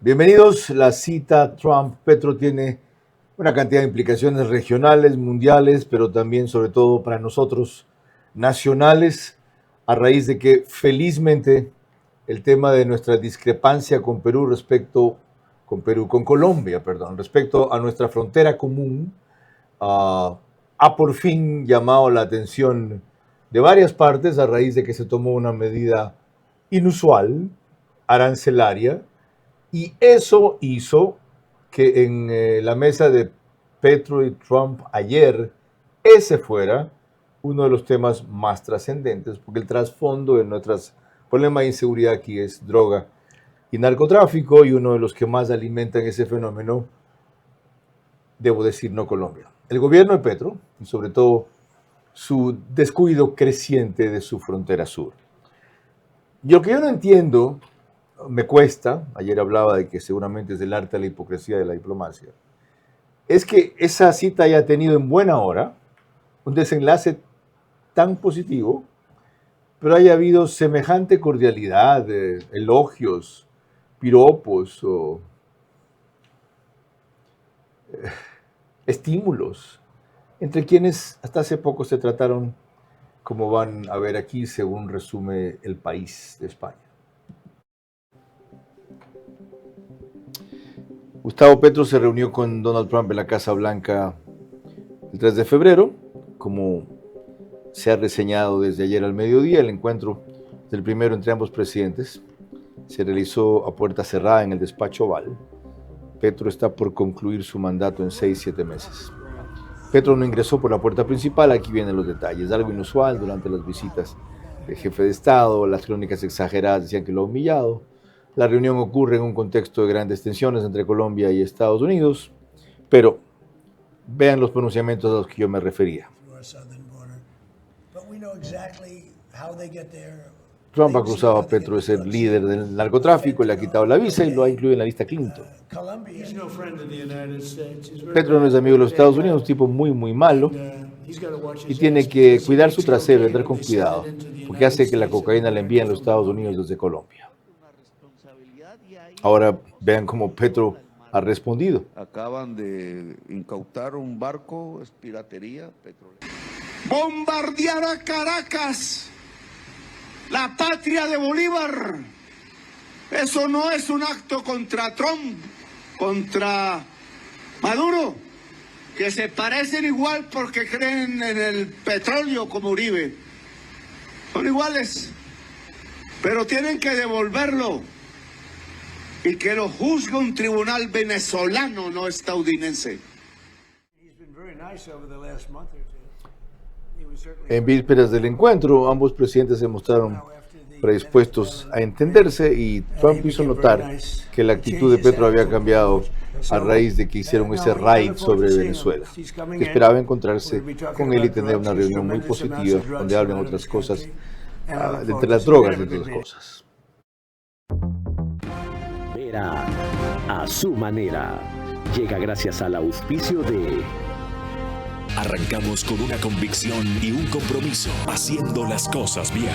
Bienvenidos. La cita Trump-Petro tiene una cantidad de implicaciones regionales, mundiales, pero también, sobre todo para nosotros, nacionales, a raíz de que felizmente el tema de nuestra discrepancia con Colombia, respecto a nuestra frontera común, ha por fin llamado la atención de varias partes a raíz de que se tomó una medida inusual, arancelaria, y eso hizo que en la mesa de Petro y Trump ayer, ese fuera uno de los temas más trascendentes, porque el trasfondo de nuestros problemas de inseguridad aquí es droga y narcotráfico, y uno de los que más alimentan ese fenómeno, debo decir, no Colombia. El gobierno de Petro, y sobre todo su descuido creciente de su frontera sur. Y lo que yo no entiendo, me cuesta, ayer hablaba de que seguramente es el arte de la hipocresía de la diplomacia, es que esa cita haya tenido en buena hora un desenlace tan positivo, pero haya habido semejante cordialidad, elogios, piropos o estímulos entre quienes hasta hace poco se trataron, como van a ver aquí, según resume El País de España. Gustavo Petro se reunió con Donald Trump en la Casa Blanca el 3 de febrero, como se ha reseñado desde ayer al mediodía. El encuentro del primero entre ambos presidentes se realizó a puerta cerrada en el despacho Oval. Petro está por concluir su mandato en 6-7 meses. Petro no ingresó por la puerta principal, aquí vienen los detalles. Algo inusual durante las visitas del jefe de Estado, las crónicas exageradas decían que lo ha humillado. La reunión ocurre en un contexto de grandes tensiones entre Colombia y Estados Unidos, pero vean los pronunciamientos a los que yo me refería. Trump ha acusado a Petro de ser líder del narcotráfico, le ha quitado la visa y lo ha incluido en la lista Clinton. Petro no es amigo de los Estados Unidos, un tipo muy, muy malo, y tiene que cuidar su trasero, entrar con cuidado, porque hace que la cocaína la envíen a los Estados Unidos desde Colombia. Ahora vean cómo Petro ha respondido. Acaban de incautar un barco, es piratería petrolera. Bombardear a Caracas, la patria de Bolívar. Eso no es un acto contra Trump, contra Maduro, que se parecen igual porque creen en el petróleo como Uribe. Son iguales, pero tienen que devolverlo y que lo juzgue un tribunal venezolano, no estadounidense. En vísperas del encuentro, ambos presidentes se mostraron predispuestos a entenderse y Trump hizo notar que la actitud de Petro había cambiado a raíz de que hicieron ese raid sobre Venezuela. Que esperaba encontrarse con él y tener una reunión muy positiva donde hablen otras cosas, entre las drogas, entre otras cosas. Vera a su manera. Llega gracias al auspicio de... Arrancamos con una convicción y un compromiso, haciendo las cosas bien.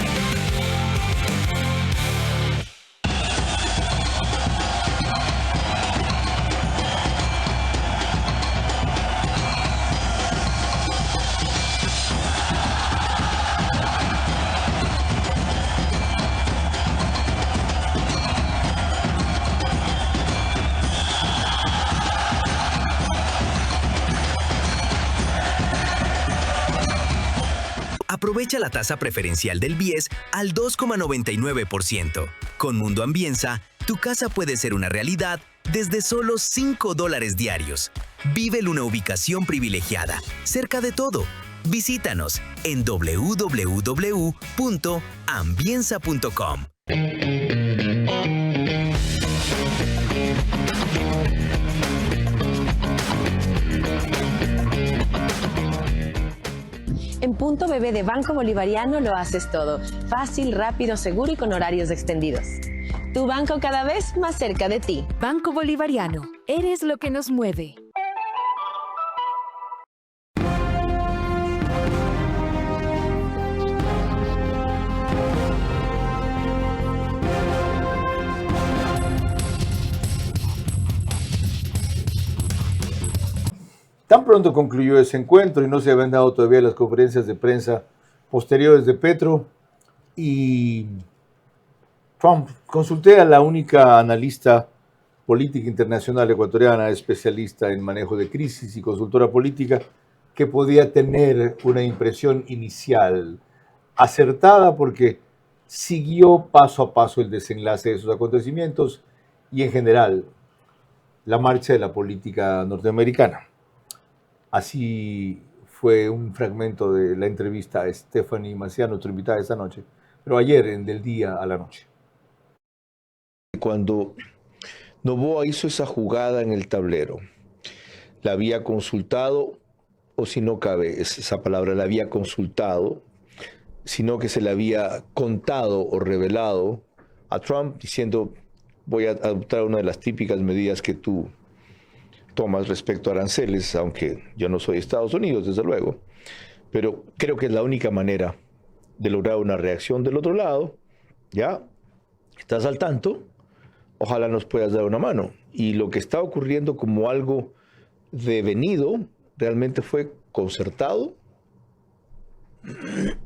Aprovecha la tasa preferencial del BIES al 2,99%. Con Mundo Ambienza, tu casa puede ser una realidad desde solo $5 diarios. Vive en una ubicación privilegiada, cerca de todo. Visítanos en www.ambienza.com. En Punto Bebé de Banco Bolivariano lo haces todo. Fácil, rápido, seguro y con horarios extendidos. Tu banco cada vez más cerca de ti. Banco Bolivariano. Eres lo que nos mueve. Tan pronto concluyó ese encuentro y no se habían dado todavía las conferencias de prensa posteriores de Petro y Trump. Consulté a la única analista política internacional ecuatoriana, especialista en manejo de crisis y consultora política, que podía tener una impresión inicial acertada porque siguió paso a paso el desenlace de esos acontecimientos y en general la marcha de la política norteamericana. Así fue un fragmento de la entrevista a Stephanie Maciá, nuestra invitada esta noche, pero ayer, del día a la noche. Cuando Noboa hizo esa jugada en el tablero, la había consultado, o si no cabe esa palabra, la había consultado, sino que se le había contado o revelado a Trump diciendo: voy a adoptar una de las típicas medidas que tú tomas respecto a aranceles, aunque yo no soy Estados Unidos, desde luego, pero creo que es la única manera de lograr una reacción del otro lado. Ya estás al tanto, ojalá nos puedas dar una mano. Y lo que está ocurriendo como algo devenido realmente fue concertado.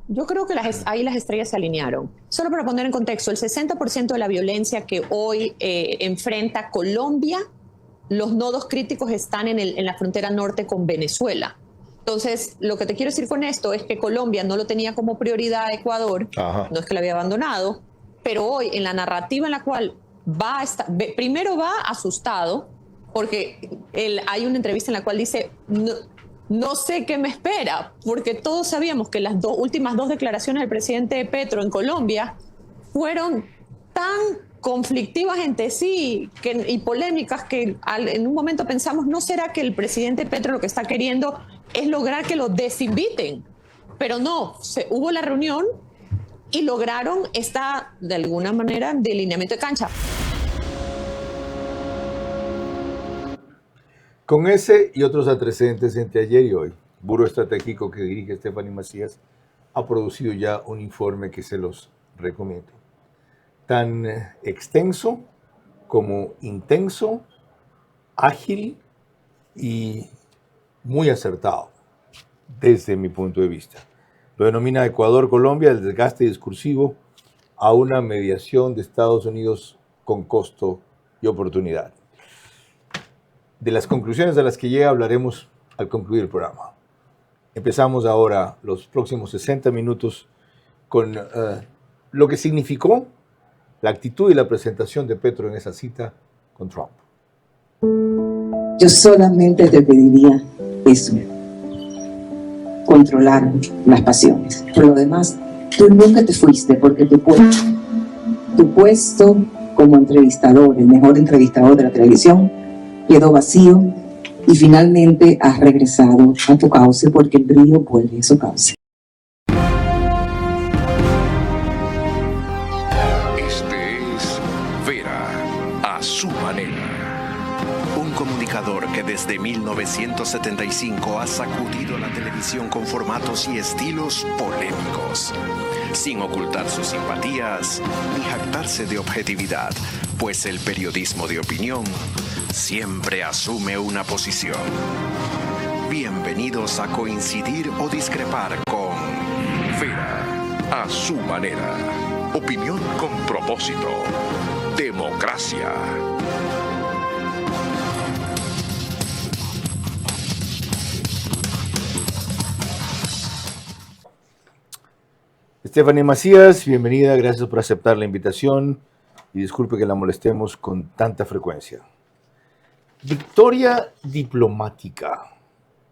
Yo creo que ahí las estrellas se alinearon. Solo para poner en contexto, el 60% de la violencia que hoy enfrenta Colombia, los nodos críticos están en la frontera norte con Venezuela. Entonces, lo que te quiero decir con esto es que Colombia no lo tenía como prioridad a Ecuador, no es que lo había abandonado, pero hoy en la narrativa en la cual primero va asustado, porque hay una entrevista en la cual dice: no sé qué me espera, porque todos sabíamos que las últimas dos declaraciones del presidente Petro en Colombia fueron tan conflictivas entre sí y polémicas que en un momento pensamos: ¿no será que el presidente Petro lo que está queriendo es lograr que lo desinviten? Pero no, hubo la reunión y lograron de alguna manera, delineamiento de cancha. Con ese y otros antecedentes entre ayer y hoy, Buró Estratégico que dirige Stephanie Macías ha producido ya un informe que se los recomiendo. Tan extenso como intenso, ágil y muy acertado desde mi punto de vista. Lo denomina Ecuador-Colombia, el desgaste discursivo a una mediación de Estados Unidos con costo y oportunidad. De las conclusiones a las que llega hablaremos al concluir el programa. Empezamos ahora los próximos 60 minutos con lo que significó la actitud y la presentación de Petro en esa cita con Trump. Yo solamente te pediría eso, controlar las pasiones. Por lo demás, tú nunca te fuiste porque tu puesto como entrevistador, el mejor entrevistador de la televisión, quedó vacío y finalmente has regresado a tu cauce porque el brillo vuelve a su cauce. Este es Vera a su manera. Un comunicador que desde 1975 ha sacudido la televisión con formatos y estilos polémicos, sin ocultar sus simpatías ni jactarse de objetividad, pues el periodismo de opinión siempre asume una posición. Bienvenidos a coincidir o discrepar con Vera a su manera. Opinión con propósito. Democracia. Stephanie Macías, bienvenida, gracias por aceptar la invitación y disculpe que la molestemos con tanta frecuencia. Victoria diplomática.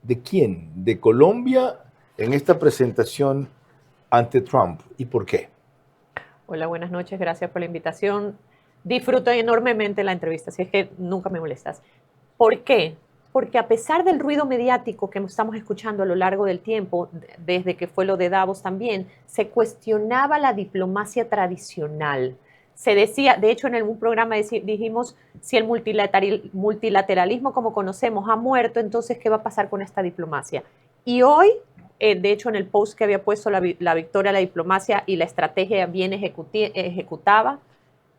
¿De quién? ¿De Colombia en esta presentación ante Trump? ¿Y por qué? Hola, buenas noches, gracias por la invitación. Disfruto enormemente la entrevista, así es que nunca me molestas. ¿Por qué? Porque a pesar del ruido mediático que estamos escuchando a lo largo del tiempo, desde que fue lo de Davos también, se cuestionaba la diplomacia tradicional. Se decía, de hecho en algún programa dijimos, si el multilateralismo como conocemos ha muerto, entonces ¿qué va a pasar con esta diplomacia? Y hoy, de hecho en el post que había puesto la victoria a la diplomacia y la estrategia bien ejecutada,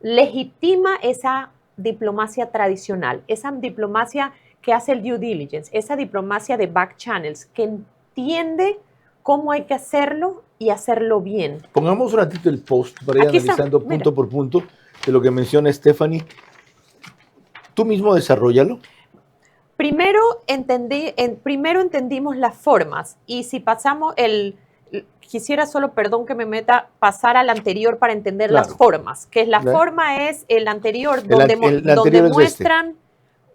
legitima esa diplomacia tradicional, esa diplomacia que hace el due diligence, esa diplomacia de back channels, que entiende cómo hay que hacerlo y hacerlo bien. Pongamos un ratito el post para ir analizando punto por punto de lo que menciona Stephanie. Tú mismo desarróllalo. Primero entendimos las formas y si pasamos quisiera solo, perdón que me meta, pasar al anterior para entender las formas, que la forma es el anterior, donde muestran,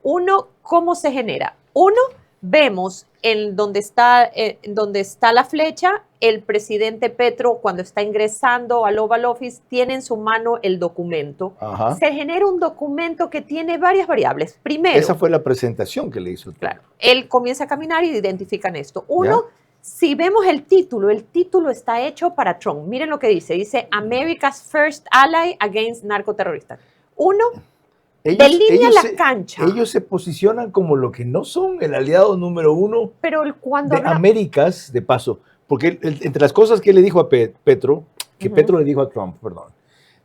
uno, cómo se genera. Uno, vemos en donde está la flecha, el presidente Petro, cuando está ingresando al Oval Office, tiene en su mano el documento. Ajá. Se genera un documento que tiene varias variables. Primero, esa fue la presentación que le hizo. Claro. Él comienza a caminar y identifican esto. Uno, si vemos el título está hecho para Trump. Miren lo que dice. Dice, America's First Ally Against Narcoterroristas. Uno, delinea la cancha. Ellos se posicionan como lo que no son, el aliado número uno de Américas, de paso. Porque entre las cosas que le dijo a Petro, Petro le dijo a Trump, perdón,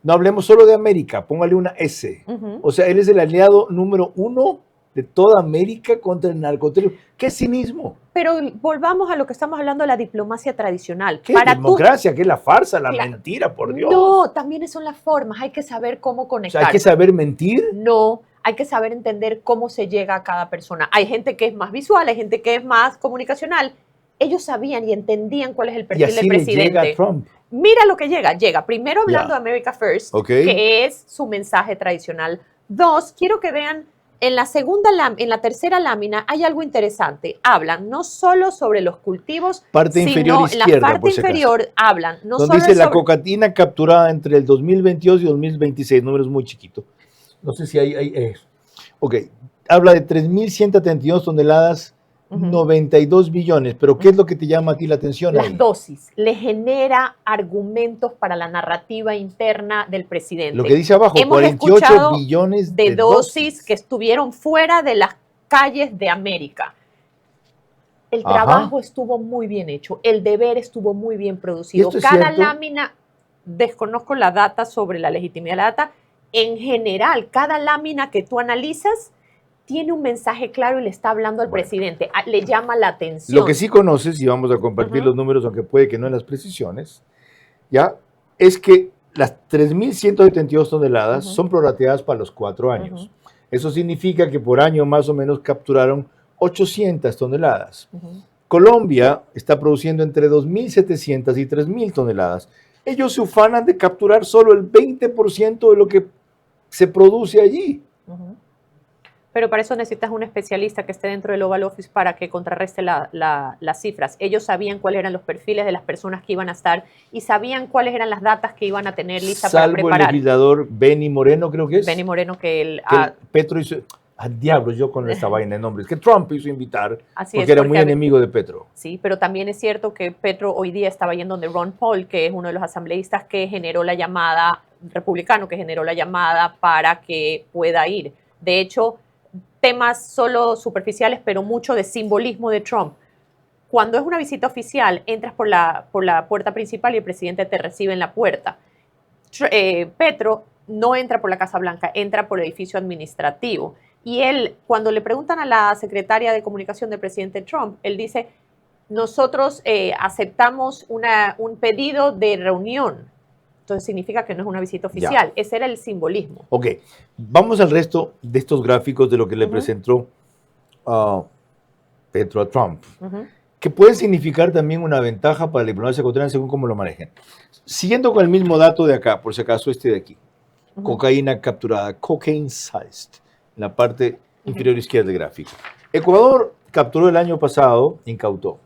no hablemos solo de América, póngale una S. O sea, él es el aliado número uno de toda América contra el narcotráfico. ¡Qué cinismo! Pero volvamos a lo que estamos hablando de la diplomacia tradicional. ¿Qué democracia? ¿Qué es la farsa, la mentira, por Dios? No, también son las formas. Hay que saber cómo conectar. O sea, ¿hay que saber mentir? No, hay que saber entender cómo se llega a cada persona. Hay gente que es más visual, hay gente que es más comunicacional. Ellos sabían y entendían cuál es el perfil del presidente. Llega a Trump. Mira lo que llega. Llega primero hablando de America First, que es su mensaje tradicional. Dos, quiero que vean en la tercera lámina hay algo interesante. Hablan no solo sobre los cultivos, parte sino inferior izquierda, en la parte inferior hablan no donde solo dice sobre la cocaína capturada entre el 2022 y 2026, números muy chiquitos. No sé si hay ok, habla de 3.172 toneladas, 92 billones, pero ¿qué es lo que te llama a ti la atención? Las ahí? dosis. Le genera argumentos para la narrativa interna del presidente. Lo que dice abajo, Hemos 48 billones de dosis que estuvieron fuera de las calles de América. El trabajo estuvo muy bien hecho, el deber estuvo muy bien producido. Cada lámina, desconozco la data sobre la legitimidad de la data, en general, cada lámina que tú analizas tiene un mensaje claro y le está hablando al presidente, le llama la atención. Lo que sí conoces, y vamos a compartir los números, aunque puede que no en las precisiones, ya, es que las 3.172 toneladas son prorrateadas para los 4 años. Eso significa que por año más o menos capturaron 800 toneladas. Colombia está produciendo entre 2.700 y 3.000 toneladas. Ellos se ufanan de capturar solo el 20% de lo que se produce allí. Pero para eso necesitas un especialista que esté dentro del Oval Office para que contrarreste las cifras. Ellos sabían cuáles eran los perfiles de las personas que iban a estar y sabían cuáles eran las datas que iban a tener listas para preparar. Salvo el legislador Benny Moreno, creo que es. Benny Moreno, Petro hizo... diablos, yo con esta vaina de nombres. Que Trump hizo invitar porque era muy enemigo de Petro. Sí, pero también es cierto que Petro hoy día estaba yendo donde Ron Paul, que es uno de los asambleístas que generó la llamada, republicano, que generó la llamada para que pueda ir. De hecho, temas solo superficiales, pero mucho de simbolismo de Trump. Cuando es una visita oficial, entras por la puerta principal y el presidente te recibe en la puerta. Petro no entra por la Casa Blanca, entra por el edificio administrativo. Y él, cuando le preguntan a la secretaria de comunicación del presidente Trump, él dice, nosotros aceptamos un pedido de reunión. Entonces significa que no es una visita oficial. Ese era el simbolismo. Ok, vamos al resto de estos gráficos de lo que le presentó Petro a Trump, que pueden significar también una ventaja para la diplomacia ecuatoriana según cómo lo manejen. Siguiendo con el mismo dato de acá, por si acaso este de aquí, cocaína capturada, cocaine sized, en la parte inferior izquierda del gráfico. Ecuador capturó el año pasado, incautó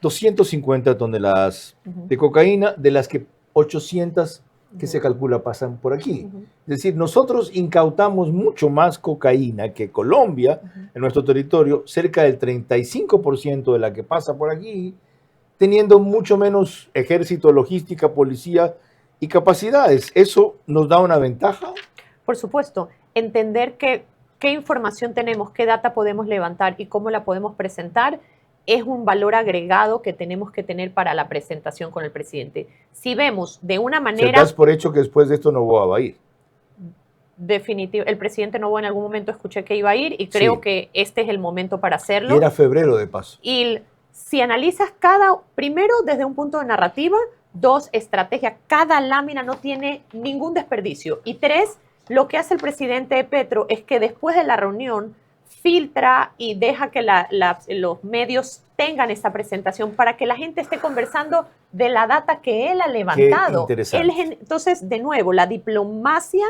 250 toneladas de cocaína, de las que 800 que se calcula pasan por aquí. Es decir, nosotros incautamos mucho más cocaína que Colombia en nuestro territorio, cerca del 35% de la que pasa por aquí, teniendo mucho menos ejército, logística, policía y capacidades. ¿Eso nos da una ventaja? Por supuesto, entender qué información tenemos, qué data podemos levantar y cómo la podemos presentar es un valor agregado que tenemos que tener para la presentación con el presidente. Si vemos de una manera... Se das por hecho que después de esto Noboa va a ir. definitivo. El presidente Noboa en algún momento escuché que iba a ir y creo que este es el momento para hacerlo. Y era febrero de paso. Y si analizas primero desde un punto de narrativa, 2, estrategia, cada lámina no tiene ningún desperdicio. Y 3, lo que hace el presidente Petro es que después de la reunión filtra y deja que los medios tengan esa presentación para que la gente esté conversando de la data que él ha levantado. Qué interesante. Entonces, de nuevo, la diplomacia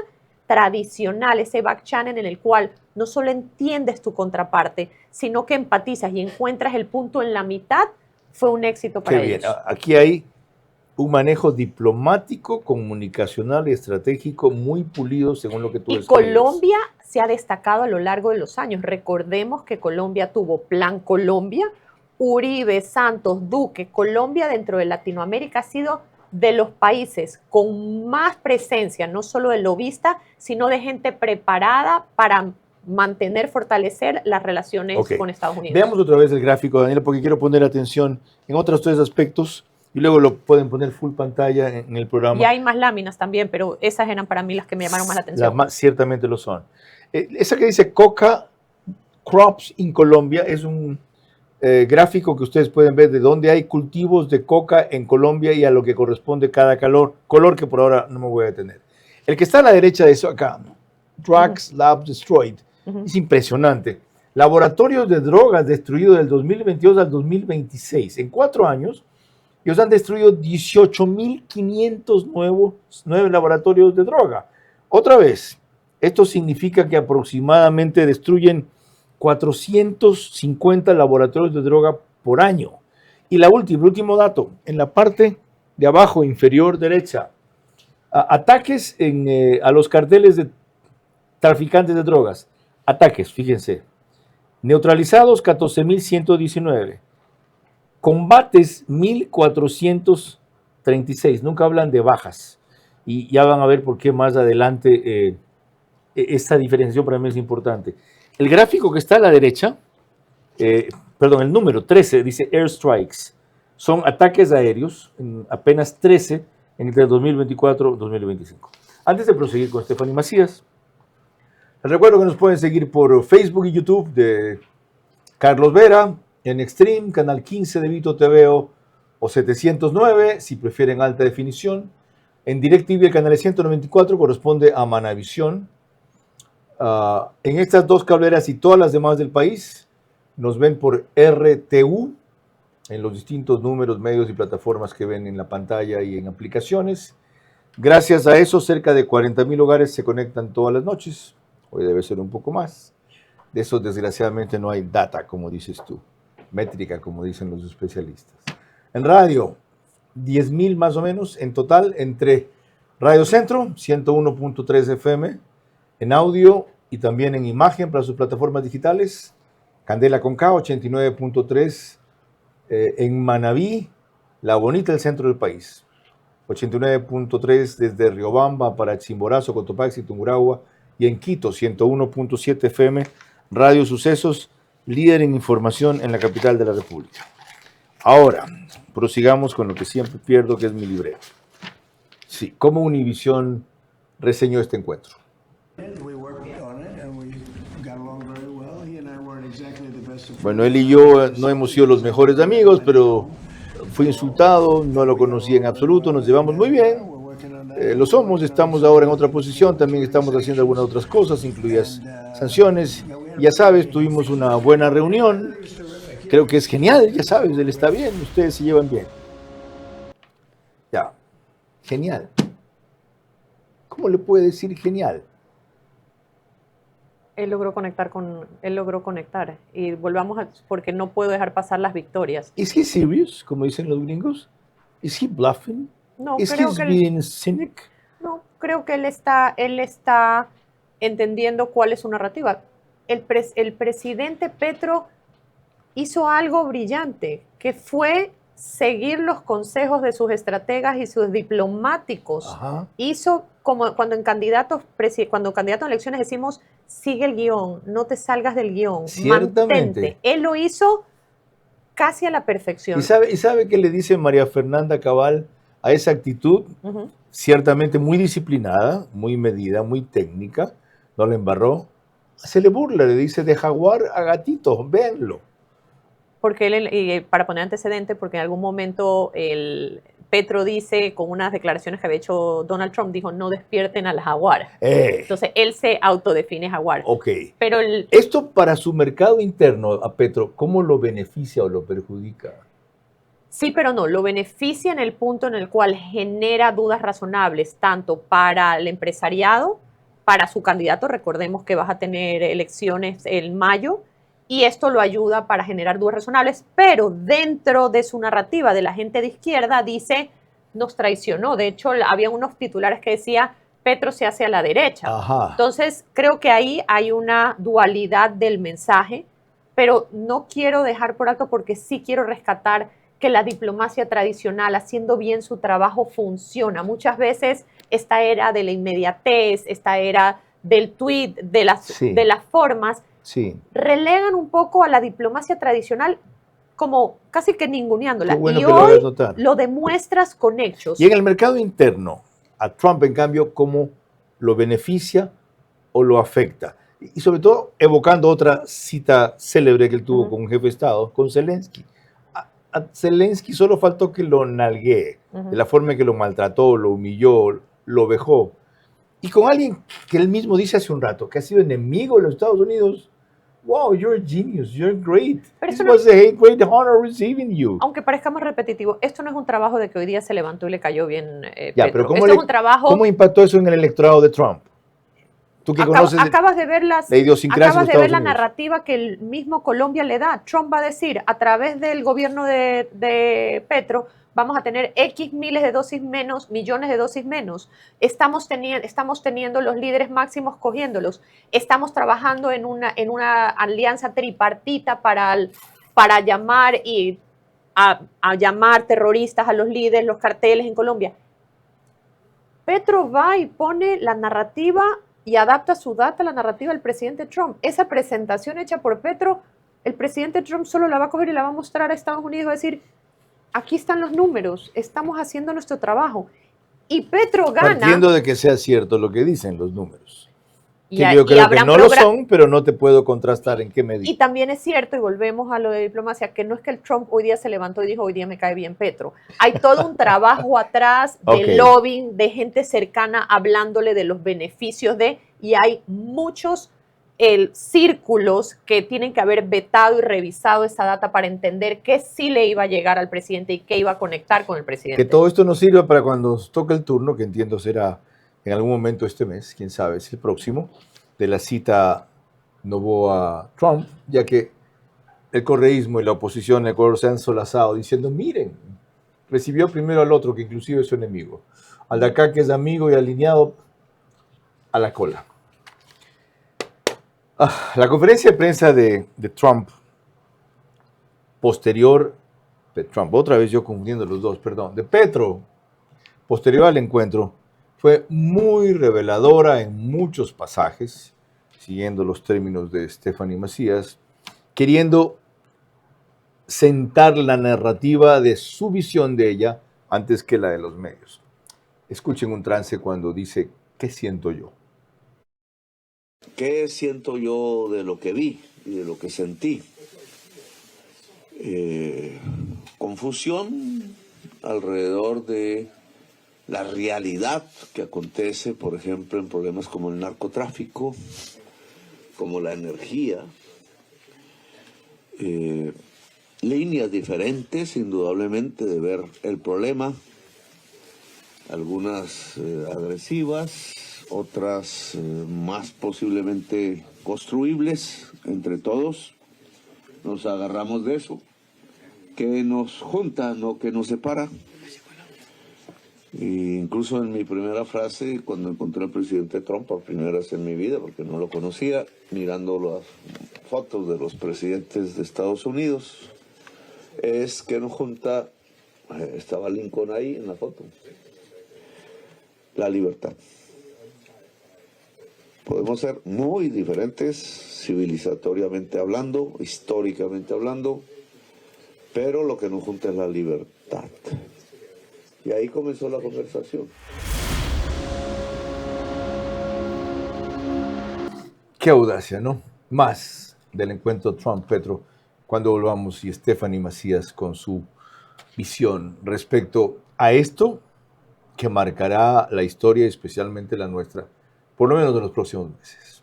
tradicional, ese back channel en el cual no solo entiendes tu contraparte, sino que empatizas y encuentras el punto en la mitad, fue un éxito para ellos. Qué bien. Aquí hay un manejo diplomático, comunicacional y estratégico muy pulido según lo que tú describes. Colombia se ha destacado a lo largo de los años. Recordemos que Colombia tuvo Plan Colombia, Uribe, Santos, Duque. Colombia dentro de Latinoamérica ha sido de los países con más presencia, no solo de lobista, sino de gente preparada para mantener, fortalecer las relaciones con Estados Unidos. Veamos otra vez el gráfico, Daniela, porque quiero poner atención en otros 3 aspectos y luego lo pueden poner full pantalla en el programa. Y hay más láminas también, pero esas eran para mí las que me llamaron más la atención. Ciertamente lo son. Esa que dice Coca Crops in Colombia es un gráfico que ustedes pueden ver de dónde hay cultivos de coca en Colombia y a lo que corresponde cada color que por ahora no me voy a detener. El que está a la derecha de eso acá, Drugs Labs Destroyed, es impresionante. Laboratorios de drogas destruidos del 2022 al 2026. En 4 años, ellos han destruido 18.500 nuevos laboratorios de droga. Otra vez, esto significa que aproximadamente destruyen 450 laboratorios de droga por año. Y el último dato, en la parte de abajo, inferior derecha, ataques a los carteles de traficantes de drogas. Ataques, fíjense. Neutralizados 14.119. Combates 1.436. Nunca hablan de bajas. Y ya van a ver por qué más adelante esta diferenciación para mí es importante. El gráfico que está a la derecha, el número 13, dice airstrikes. Son ataques aéreos, apenas 13 entre 2024 y 2025. Antes de proseguir con Stephanie Macías, les recuerdo que nos pueden seguir por Facebook y YouTube de Carlos Vera, en Extreme, Canal 15 de Vito TV o 709, si prefieren alta definición. En DirecTV, el canal 194 corresponde a Manavisión. En estas 2 cableras y todas las demás del país nos ven por RTU en los distintos números, medios y plataformas que ven en la pantalla y en aplicaciones. Gracias a eso, cerca de 40,000 hogares se conectan todas las noches. Hoy debe ser un poco más. De eso, desgraciadamente, no hay data, como dices tú. Métrica, como dicen los especialistas. En radio, 10,000 más o menos en total entre Radio Centro, 101.3 FM, en audio y también en imagen para sus plataformas digitales, Candela con K, 89.3, en Manabí, la bonita del centro del país, 89.3 desde Riobamba para Chimborazo, Cotopaxi, Tungurahua, y en Quito, 101.7 FM, Radio Sucesos, líder en información en la capital de la República. Ahora, prosigamos con lo que siempre pierdo, que es mi libreto. Sí, ¿cómo Univisión reseñó este encuentro? Bueno, él y yo no hemos sido los mejores amigos, pero fui insultado, no lo conocí en absoluto, nos llevamos muy bien, lo somos, estamos ahora en otra posición, también estamos haciendo algunas otras cosas, incluidas sanciones. Ya sabes, tuvimos una buena reunión, creo que es genial, ya sabes, él está bien, ustedes se llevan bien. Ya, genial. ¿Cómo le puede decir genial? Él logró conectar y volvamos porque no puedo dejar pasar las victorias. ¿Is he serious, como dicen los gringos? ¿Is he bluffing? No, ¿Is he being cynic? No, creo que él está entendiendo cuál es su narrativa. El presidente Petro hizo algo brillante, que fue seguir los consejos de sus estrategas y sus diplomáticos. Ajá. Hizo como cuando candidatos a elecciones decimos, sigue el guión, no te salgas del guión, mantente. Él lo hizo casi a la perfección. ¿Y sabe qué le dice María Fernanda Cabal a esa actitud? ciertamente muy disciplinada, muy medida, muy técnica, no la embarró, se le burla, le dice de jaguar a gatito, véanlo. Porque él, para poner antecedente, porque en algún momento Petro dice, con unas declaraciones que había hecho Donald Trump, dijo, no despierten al jaguar. Entonces, él se autodefine jaguar. Ok. Pero esto para su mercado interno, a Petro, ¿cómo lo beneficia o lo perjudica? Sí, pero no, lo beneficia en el punto en el cual genera dudas razonables, tanto para el empresariado, para su candidato, recordemos que vas a tener elecciones en mayo, y esto lo ayuda para generar dudas razonables, pero dentro de su narrativa de la gente de izquierda dice, nos traicionó. De hecho, había unos titulares que decía, Petro se hace a la derecha. Ajá. Entonces, creo que ahí hay una dualidad del mensaje, pero no quiero dejar por alto porque sí quiero rescatar que la diplomacia tradicional, haciendo bien su trabajo, funciona. Muchas veces esta era de la inmediatez, esta era del tweet, de las formas, relegan un poco a la diplomacia tradicional como casi que ninguneándola. Qué bueno y que hoy lo demuestras con hechos. Y en el mercado interno, a Trump, en cambio, ¿cómo lo beneficia o lo afecta? Y sobre todo, evocando otra cita célebre que él tuvo con un jefe de Estado, con Zelensky. A Zelensky solo faltó que lo nalguee, de la forma en que lo maltrató, lo humilló, lo vejó. Y con alguien que él mismo dice hace un rato, que ha sido enemigo de los Estados Unidos. Wow, you're a genius, you're great. This was a great honor receiving you. Aunque parezca más repetitivo, esto no es un trabajo de que hoy día se levantó y le cayó bien Ya, Petro. pero Esto es un trabajo... ¿cómo impactó eso en el electorado de Trump? Tú que conoces acabas de ver la idiosincrasia acabas de de ver la Estados Unidos. narrativa que el mismo Colombia le da. Trump va a decir, a través del gobierno de Petro, vamos a tener X miles de dosis menos, millones de dosis menos. Estamos teniendo los líderes máximos cogiéndolos. Estamos trabajando en una alianza tripartita para llamar a llamar terroristas a los líderes, los carteles en Colombia. Petro va y pone la narrativa y adapta su data a la narrativa del presidente Trump. Esa presentación hecha por Petro, el presidente Trump solo la va a coger y la va a mostrar a Estados Unidos y va a decir, aquí están los números, estamos haciendo nuestro trabajo. Y Petro gana. Partiendo de que sea cierto lo que dicen los números. Y Que yo creo que no lo son, pero no te puedo contrastar en qué medida. Y también es cierto, y volvemos a lo de diplomacia, que no es que el Trump hoy día se levantó y dijo, hoy día me cae bien Petro. Hay todo un trabajo atrás de lobbying, de gente cercana hablándole de los beneficios y hay muchos círculos que tienen que haber vetado y revisado esa data para entender qué sí le iba a llegar al presidente y qué iba a conectar con el presidente. Que todo esto nos sirva para cuando toque el turno, que entiendo será en algún momento este mes, quién sabe, es el próximo, de la cita Noboa-Trump, ya que el correísmo y la oposición en Ecuador se han solazado diciendo, miren, recibió primero al otro, que inclusive es su enemigo, al de acá que es amigo y alineado a la cola. La conferencia de prensa de Trump, posterior, de Trump, otra vez yo confundiendo los dos, perdón, de Petro, posterior al encuentro, fue muy reveladora en muchos pasajes, siguiendo los términos de Stephanie Macías, queriendo sentar la narrativa de su visión de ella antes que la de los medios. Escuchen un trance cuando dice, ¿qué siento yo? ¿Qué siento yo de lo que vi y de lo que sentí? Confusión alrededor de la realidad que acontece, por ejemplo, en problemas como el narcotráfico, como la energía. Líneas diferentes, indudablemente, de ver el problema. Algunas agresivas, otras más posiblemente construibles entre todos. Nos agarramos de eso, que nos junta, no que nos separa. E incluso en mi primera frase, cuando encontré al presidente Trump por primera vez en mi vida, porque no lo conocía, mirando las fotos de los presidentes de Estados Unidos, es que nos junta, estaba Lincoln ahí en la foto, la libertad. Podemos ser muy diferentes, civilizatoriamente hablando, históricamente hablando, pero lo que nos junta es la libertad. Y ahí comenzó la conversación. Qué audacia, ¿no? Más del encuentro Trump-Petro cuando volvamos y Stephanie Macías con su visión respecto a esto que marcará la historia, especialmente la nuestra, por lo menos de los próximos meses.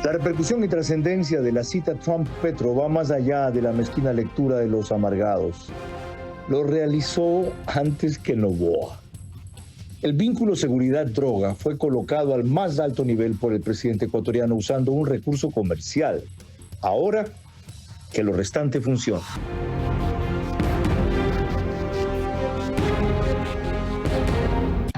La repercusión y trascendencia de la cita Trump-Petro va más allá de la mezquina lectura de los amargados. Lo realizó antes que Noboa. El vínculo seguridad-droga fue colocado al más alto nivel por el presidente ecuatoriano usando un recurso comercial. Ahora, que lo restante funcione.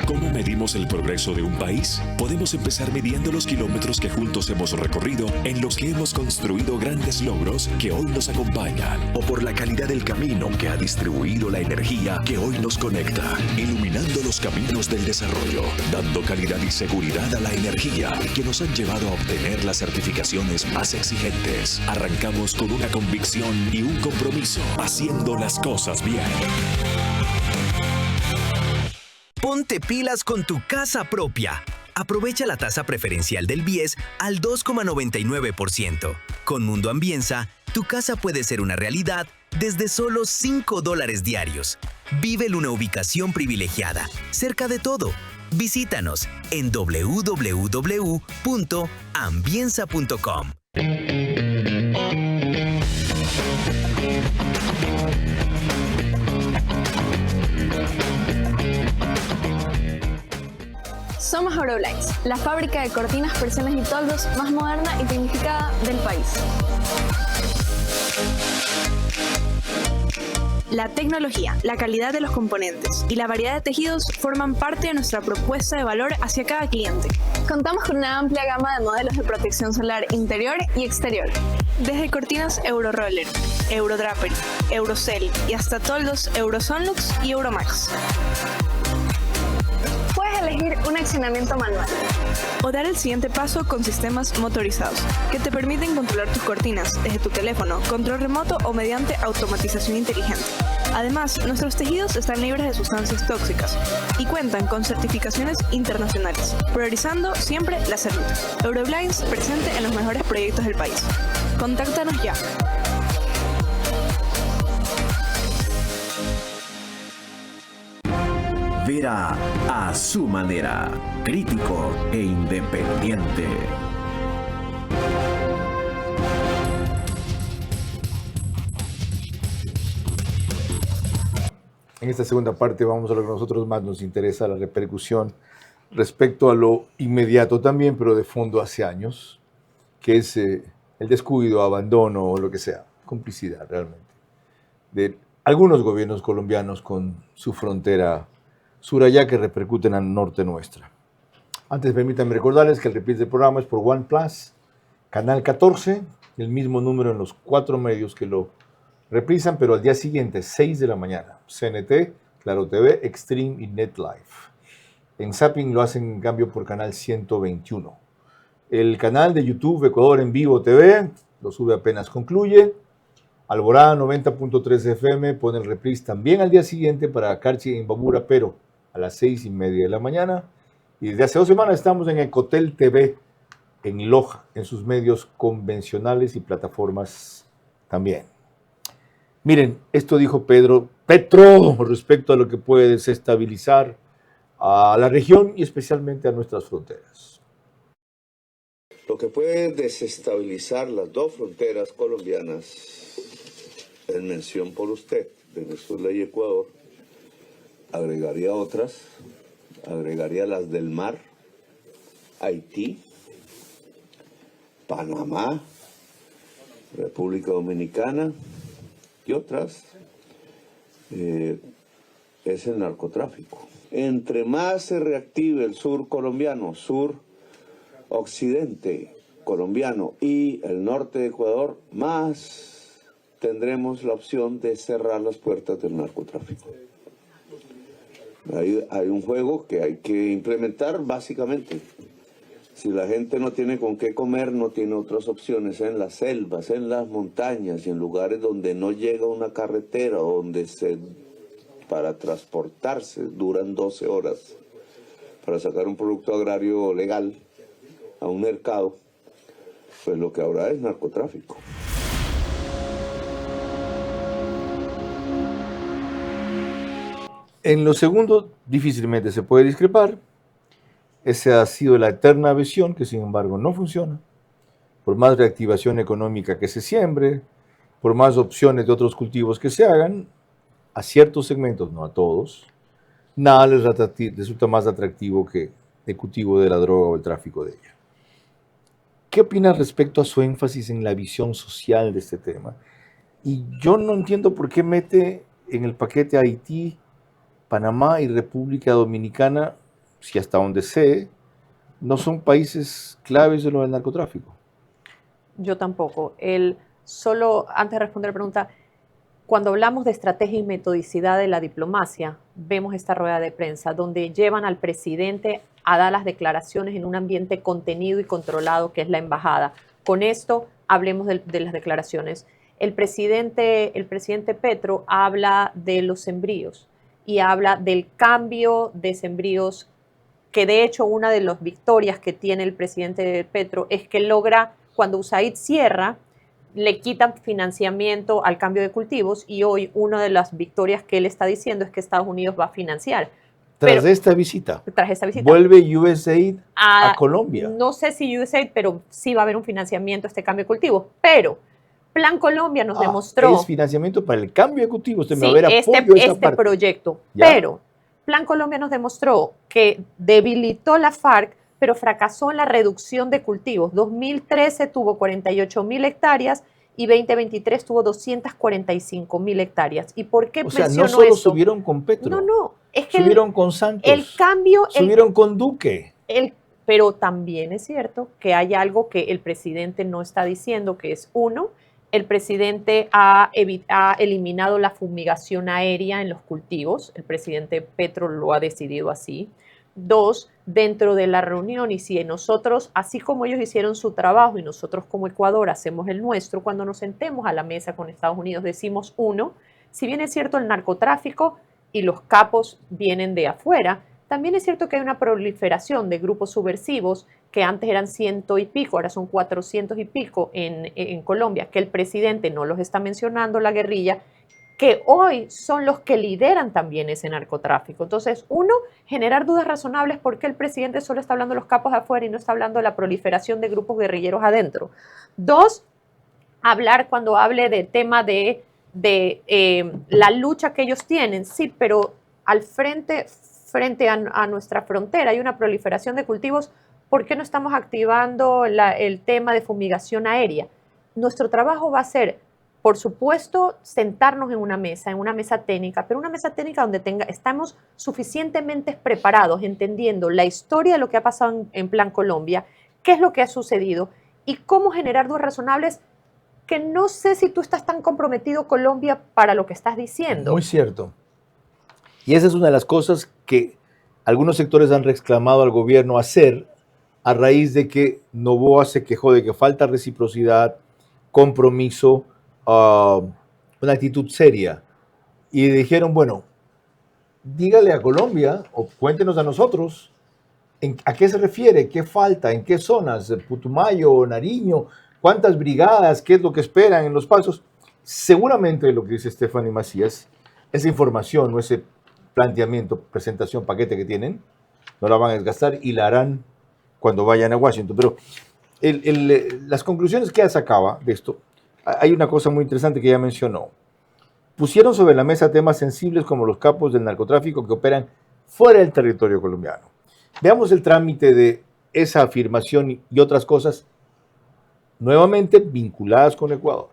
¿Cómo medimos el progreso de un país? Podemos empezar midiendo los kilómetros que juntos hemos recorrido, en los que hemos construido grandes logros que hoy nos acompañan. O por la calidad del camino que ha distribuido la energía que hoy nos conecta, iluminando los caminos del desarrollo, dando calidad y seguridad a la energía que nos han llevado a obtener las certificaciones más exigentes. Arrancamos con una convicción y un compromiso, haciendo las cosas bien. Ponte pilas con tu casa propia. Aprovecha la tasa preferencial del BIES al 2,99%. Con Mundo Ambienza, tu casa puede ser una realidad desde solo $5 diarios. Vive en una ubicación privilegiada, cerca de todo. Visítanos en www.ambienza.com. Somos Euroblinds, la fábrica de cortinas, persianas y toldos más moderna y tecnificada del país. La tecnología, la calidad de los componentes y la variedad de tejidos forman parte de nuestra propuesta de valor hacia cada cliente. Contamos con una amplia gama de modelos de protección solar interior y exterior. Desde cortinas Euroroller, Eurodrapery, Eurocell y hasta toldos Eurosonlux y Euromax. Puedes elegir un accionamiento manual o dar el siguiente paso con sistemas motorizados que te permiten controlar tus cortinas desde tu teléfono, control remoto o mediante automatización inteligente. Además, nuestros tejidos están libres de sustancias tóxicas y cuentan con certificaciones internacionales, priorizando siempre la salud. Euroblinds presente en los mejores proyectos del país. Contáctanos ya. Vera a su manera, crítico e independiente. En esta segunda parte vamos a lo que a nosotros más nos interesa, la repercusión respecto a lo inmediato también, pero de fondo hace años, que es el descuido, abandono o lo que sea, complicidad realmente, de algunos gobiernos colombianos con su frontera sur allá que repercuten al norte nuestra. Antes permítanme recordarles que el reprise del programa es por OnePlus, canal 14, el mismo número en los 4 medios que lo reprisan, pero al día siguiente, 6 de la mañana, CNT, Claro TV, Extreme y NetLife. En Zapping lo hacen en cambio por canal 121. El canal de YouTube Ecuador en Vivo TV lo sube apenas concluye. Alborada 90.3 FM pone el reprise también al día siguiente para Carchi e Imbabura, pero a las 6:30 de la mañana. Y desde hace 2 semanas estamos en Ecotel TV, en Loja, en sus medios convencionales y plataformas también. Miren, esto dijo Petro respecto a lo que puede desestabilizar a la región y especialmente a nuestras fronteras. Lo que puede desestabilizar las dos fronteras colombianas, en mención por usted, Venezuela y Ecuador, agregaría otras, agregaría las del mar, Haití, Panamá, República Dominicana y otras, es el narcotráfico. Entre más se reactive el sur colombiano, sur occidente colombiano y el norte de Ecuador, más tendremos la opción de cerrar las puertas del narcotráfico. Hay un juego que hay que implementar básicamente. Si la gente no tiene con qué comer, no tiene otras opciones en las selvas, en las montañas y en lugares donde no llega una carretera, donde para transportarse duran 12 horas para sacar un producto agrario legal. a un mercado, pues lo que ahora es narcotráfico. En lo segundo, difícilmente se puede discrepar. Esa ha sido la eterna visión, que sin embargo no funciona. Por más reactivación económica que se siembre, por más opciones de otros cultivos que se hagan, a ciertos segmentos, no a todos, nada les resulta más atractivo que el cultivo de la droga o el tráfico de ella. ¿Qué opinas respecto a su énfasis en la visión social de este tema? Y yo no entiendo por qué mete en el paquete a Haití, Panamá y República Dominicana, si hasta donde sé, no son países claves de lo del narcotráfico. Yo tampoco. Solo antes de responder la pregunta, cuando hablamos de estrategia y metodicidad de la diplomacia, vemos esta rueda de prensa donde llevan al presidente a dar las declaraciones en un ambiente contenido y controlado que es la embajada. Con esto hablemos de las declaraciones. El presidente Petro habla de los sembríos y habla del cambio de sembríos, que de hecho una de las victorias que tiene el presidente Petro es que logra, cuando USAID cierra, le quitan financiamiento al cambio de cultivos, y hoy una de las victorias que él está diciendo es que Estados Unidos va a financiar. Tras esta visita, vuelve USAID a Colombia. No sé si USAID, pero sí va a haber un financiamiento a este cambio de cultivos. Pero Plan Colombia nos demostró... Es financiamiento para el cambio de cultivos. Sí, este proyecto. ¿Ya? Pero Plan Colombia nos demostró que debilitó la FARC, pero fracasó en la reducción de cultivos. 2013 tuvo 48.000 hectáreas y 2023 tuvo 245.000 hectáreas. ¿Y por qué menciono eso? No solo subieron con Petro. No. Es que subieron con Santos. El cambio... Subieron con Duque. Pero también es cierto que hay algo que el presidente no está diciendo, que es, uno, el presidente ha eliminado la fumigación aérea en los cultivos. El presidente Petro lo ha decidido así. Dos, dentro de la reunión, y si nosotros, así como ellos hicieron su trabajo y nosotros como Ecuador hacemos el nuestro, cuando nos sentemos a la mesa con Estados Unidos decimos, uno, si bien es cierto el narcotráfico y los capos vienen de afuera, también es cierto que hay una proliferación de grupos subversivos que antes eran 100 y pico, ahora son 400 y pico en Colombia, que el presidente no los está mencionando, la guerrilla, que hoy son los que lideran también ese narcotráfico. Entonces, uno, generar dudas razonables porque el presidente solo está hablando de los capos afuera y no está hablando de la proliferación de grupos guerrilleros adentro. Dos, hablar cuando hable de tema de la lucha que ellos tienen, sí, pero al frente a nuestra frontera hay una proliferación de cultivos. ¿Por qué no estamos activando el tema de fumigación aérea? Nuestro trabajo va a ser, por supuesto, sentarnos en una mesa técnica, pero una mesa técnica donde estamos suficientemente preparados, entendiendo la historia de lo que ha pasado en Plan Colombia, qué es lo que ha sucedido y cómo generar dudas razonables, que no sé si tú estás tan comprometido, Colombia, para lo que estás diciendo. Muy cierto. Y esa es una de las cosas que algunos sectores han reclamado al gobierno hacer a raíz de que Noboa se quejó de que falta reciprocidad, compromiso, una actitud seria. Y dijeron, bueno, dígale a Colombia o cuéntenos a nosotros a qué se refiere, qué falta, en qué zonas, Putumayo, Nariño, cuántas brigadas, qué es lo que esperan en los pasos. Seguramente lo que dice Stephanie Macías, esa información o ese planteamiento, presentación, paquete que tienen, no la van a desgastar y la harán cuando vayan a Washington. Pero las conclusiones que ella sacaba de esto, hay una cosa muy interesante que ella mencionó. Pusieron sobre la mesa temas sensibles como los capos del narcotráfico que operan fuera del territorio colombiano. Veamos el trámite de esa afirmación y otras cosas nuevamente vinculadas con Ecuador.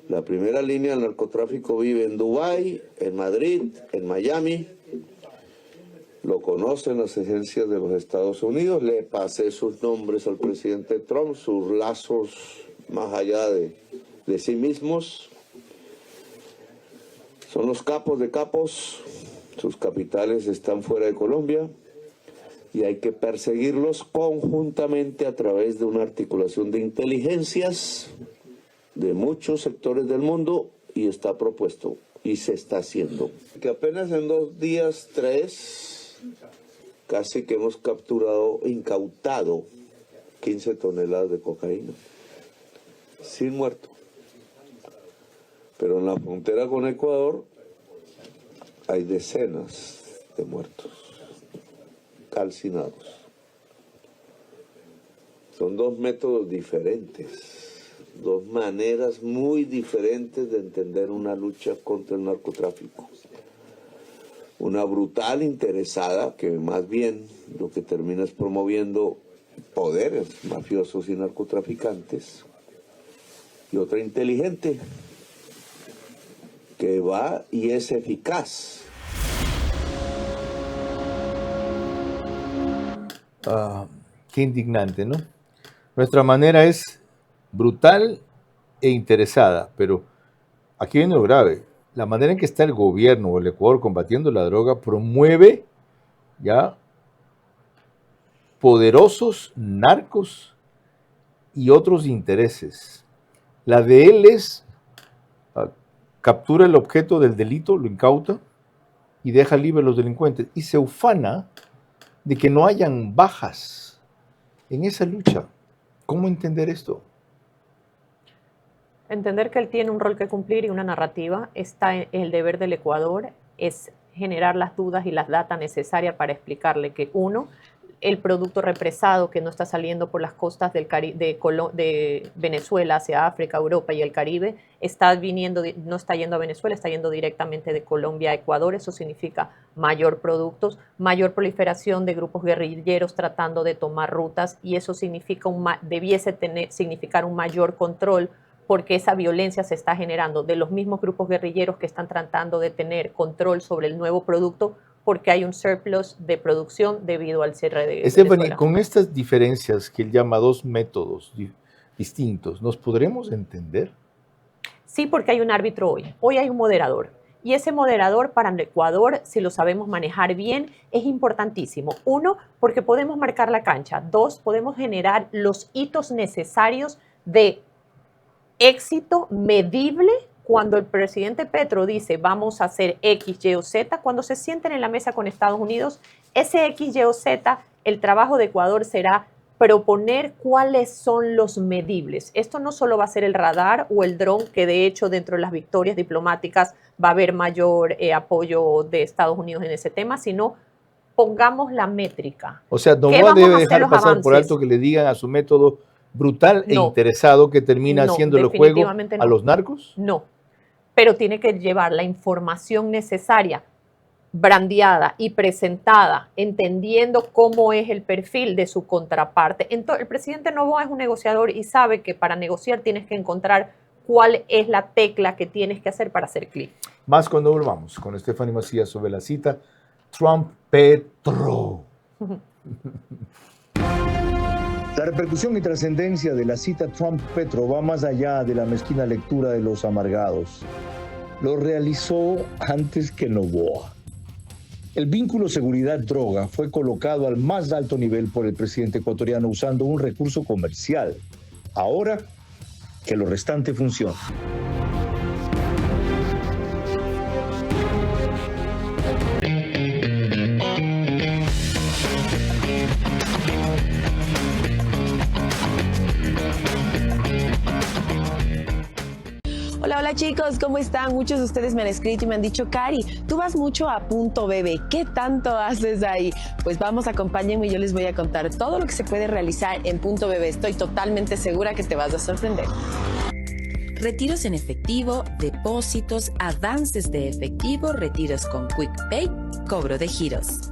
La primera línea del narcotráfico vive en Dubái, en Madrid, en Miami. Lo conocen las agencias de los Estados Unidos. Le pasé sus nombres al presidente Trump, sus lazos más allá de sí mismos. Son los capos de capos. Sus capitales están fuera de Colombia y hay que perseguirlos conjuntamente a través de una articulación de inteligencias de muchos sectores del mundo, y está propuesto y se está haciendo. Que apenas en 2 días, 3, casi que hemos incautado 15 toneladas de cocaína, sin muerto. Pero en la frontera con Ecuador hay decenas de muertos, calcinados. Son dos métodos diferentes, dos maneras muy diferentes de entender una lucha contra el narcotráfico. Una brutal interesada que más bien lo que termina es promoviendo poderes mafiosos y narcotraficantes. Y otra inteligente que va y es eficaz. Qué indignante, ¿no? Nuestra manera es brutal e interesada, pero aquí viene lo grave. La manera en que está el gobierno o el Ecuador combatiendo la droga promueve ya poderosos narcos y otros intereses. La de él es captura el objeto del delito, lo incauta y deja libre a los delincuentes. Y se ufana de que no hayan bajas en esa lucha. ¿Cómo entender esto? Entender que él tiene un rol que cumplir y una narrativa. Está en el deber del Ecuador es generar las dudas y las datas necesarias para explicarle que, uno, el producto represado que no está saliendo por las costas de Venezuela hacia África, Europa y el Caribe, no está yendo a Venezuela, está yendo directamente de Colombia a Ecuador. Eso significa mayor productos, mayor proliferación de grupos guerrilleros tratando de tomar rutas, y eso debiese significar un mayor control, porque esa violencia se está generando de los mismos grupos guerrilleros que están tratando de tener control sobre el nuevo producto, porque hay un surplus de producción debido al cierre de Venezuela. Con estas diferencias que él llama dos métodos distintos, ¿nos podremos entender? Sí, porque hay un árbitro hoy. Hoy hay un moderador. Y ese moderador para el Ecuador, si lo sabemos manejar bien, es importantísimo. Uno, porque podemos marcar la cancha. Dos, podemos generar los hitos necesarios de éxito medible. Cuando el presidente Petro dice vamos a hacer X, Y o Z, cuando se sienten en la mesa con Estados Unidos, ese X, Y o Z, el trabajo de Ecuador será proponer cuáles son los medibles. Esto no solo va a ser el radar o el dron, que de hecho dentro de las victorias diplomáticas va a haber mayor apoyo de Estados Unidos en ese tema, sino pongamos la métrica. O sea, Noboa debe dejar pasar por alto que le digan a su método brutal e interesado que termina haciendo el juego a los narcos. No, pero tiene que llevar la información necesaria, brandeada y presentada, entendiendo cómo es el perfil de su contraparte. Entonces, el presidente Noboa es un negociador y sabe que para negociar tienes que encontrar cuál es la tecla que tienes que hacer para hacer clic. Más cuando volvamos con Stephanie Macías sobre la cita Trump-Petro. La repercusión y trascendencia de la cita Trump-Petro va más allá de la mezquina lectura de los amargados. Lo realizó antes que Noboa. El vínculo seguridad-droga fue colocado al más alto nivel por el presidente ecuatoriano usando un recurso comercial. Ahora, que lo restante funcione. Hola chicos, ¿cómo están? Muchos de ustedes me han escrito y me han dicho, Cari, tú vas mucho a Punto Bebe, ¿qué tanto haces ahí? Pues vamos, acompáñenme y yo les voy a contar todo lo que se puede realizar en Punto Bebe. Estoy totalmente segura que te vas a sorprender. Retiros en efectivo, depósitos, avances de efectivo, retiros con Quick Pay, cobro de giros.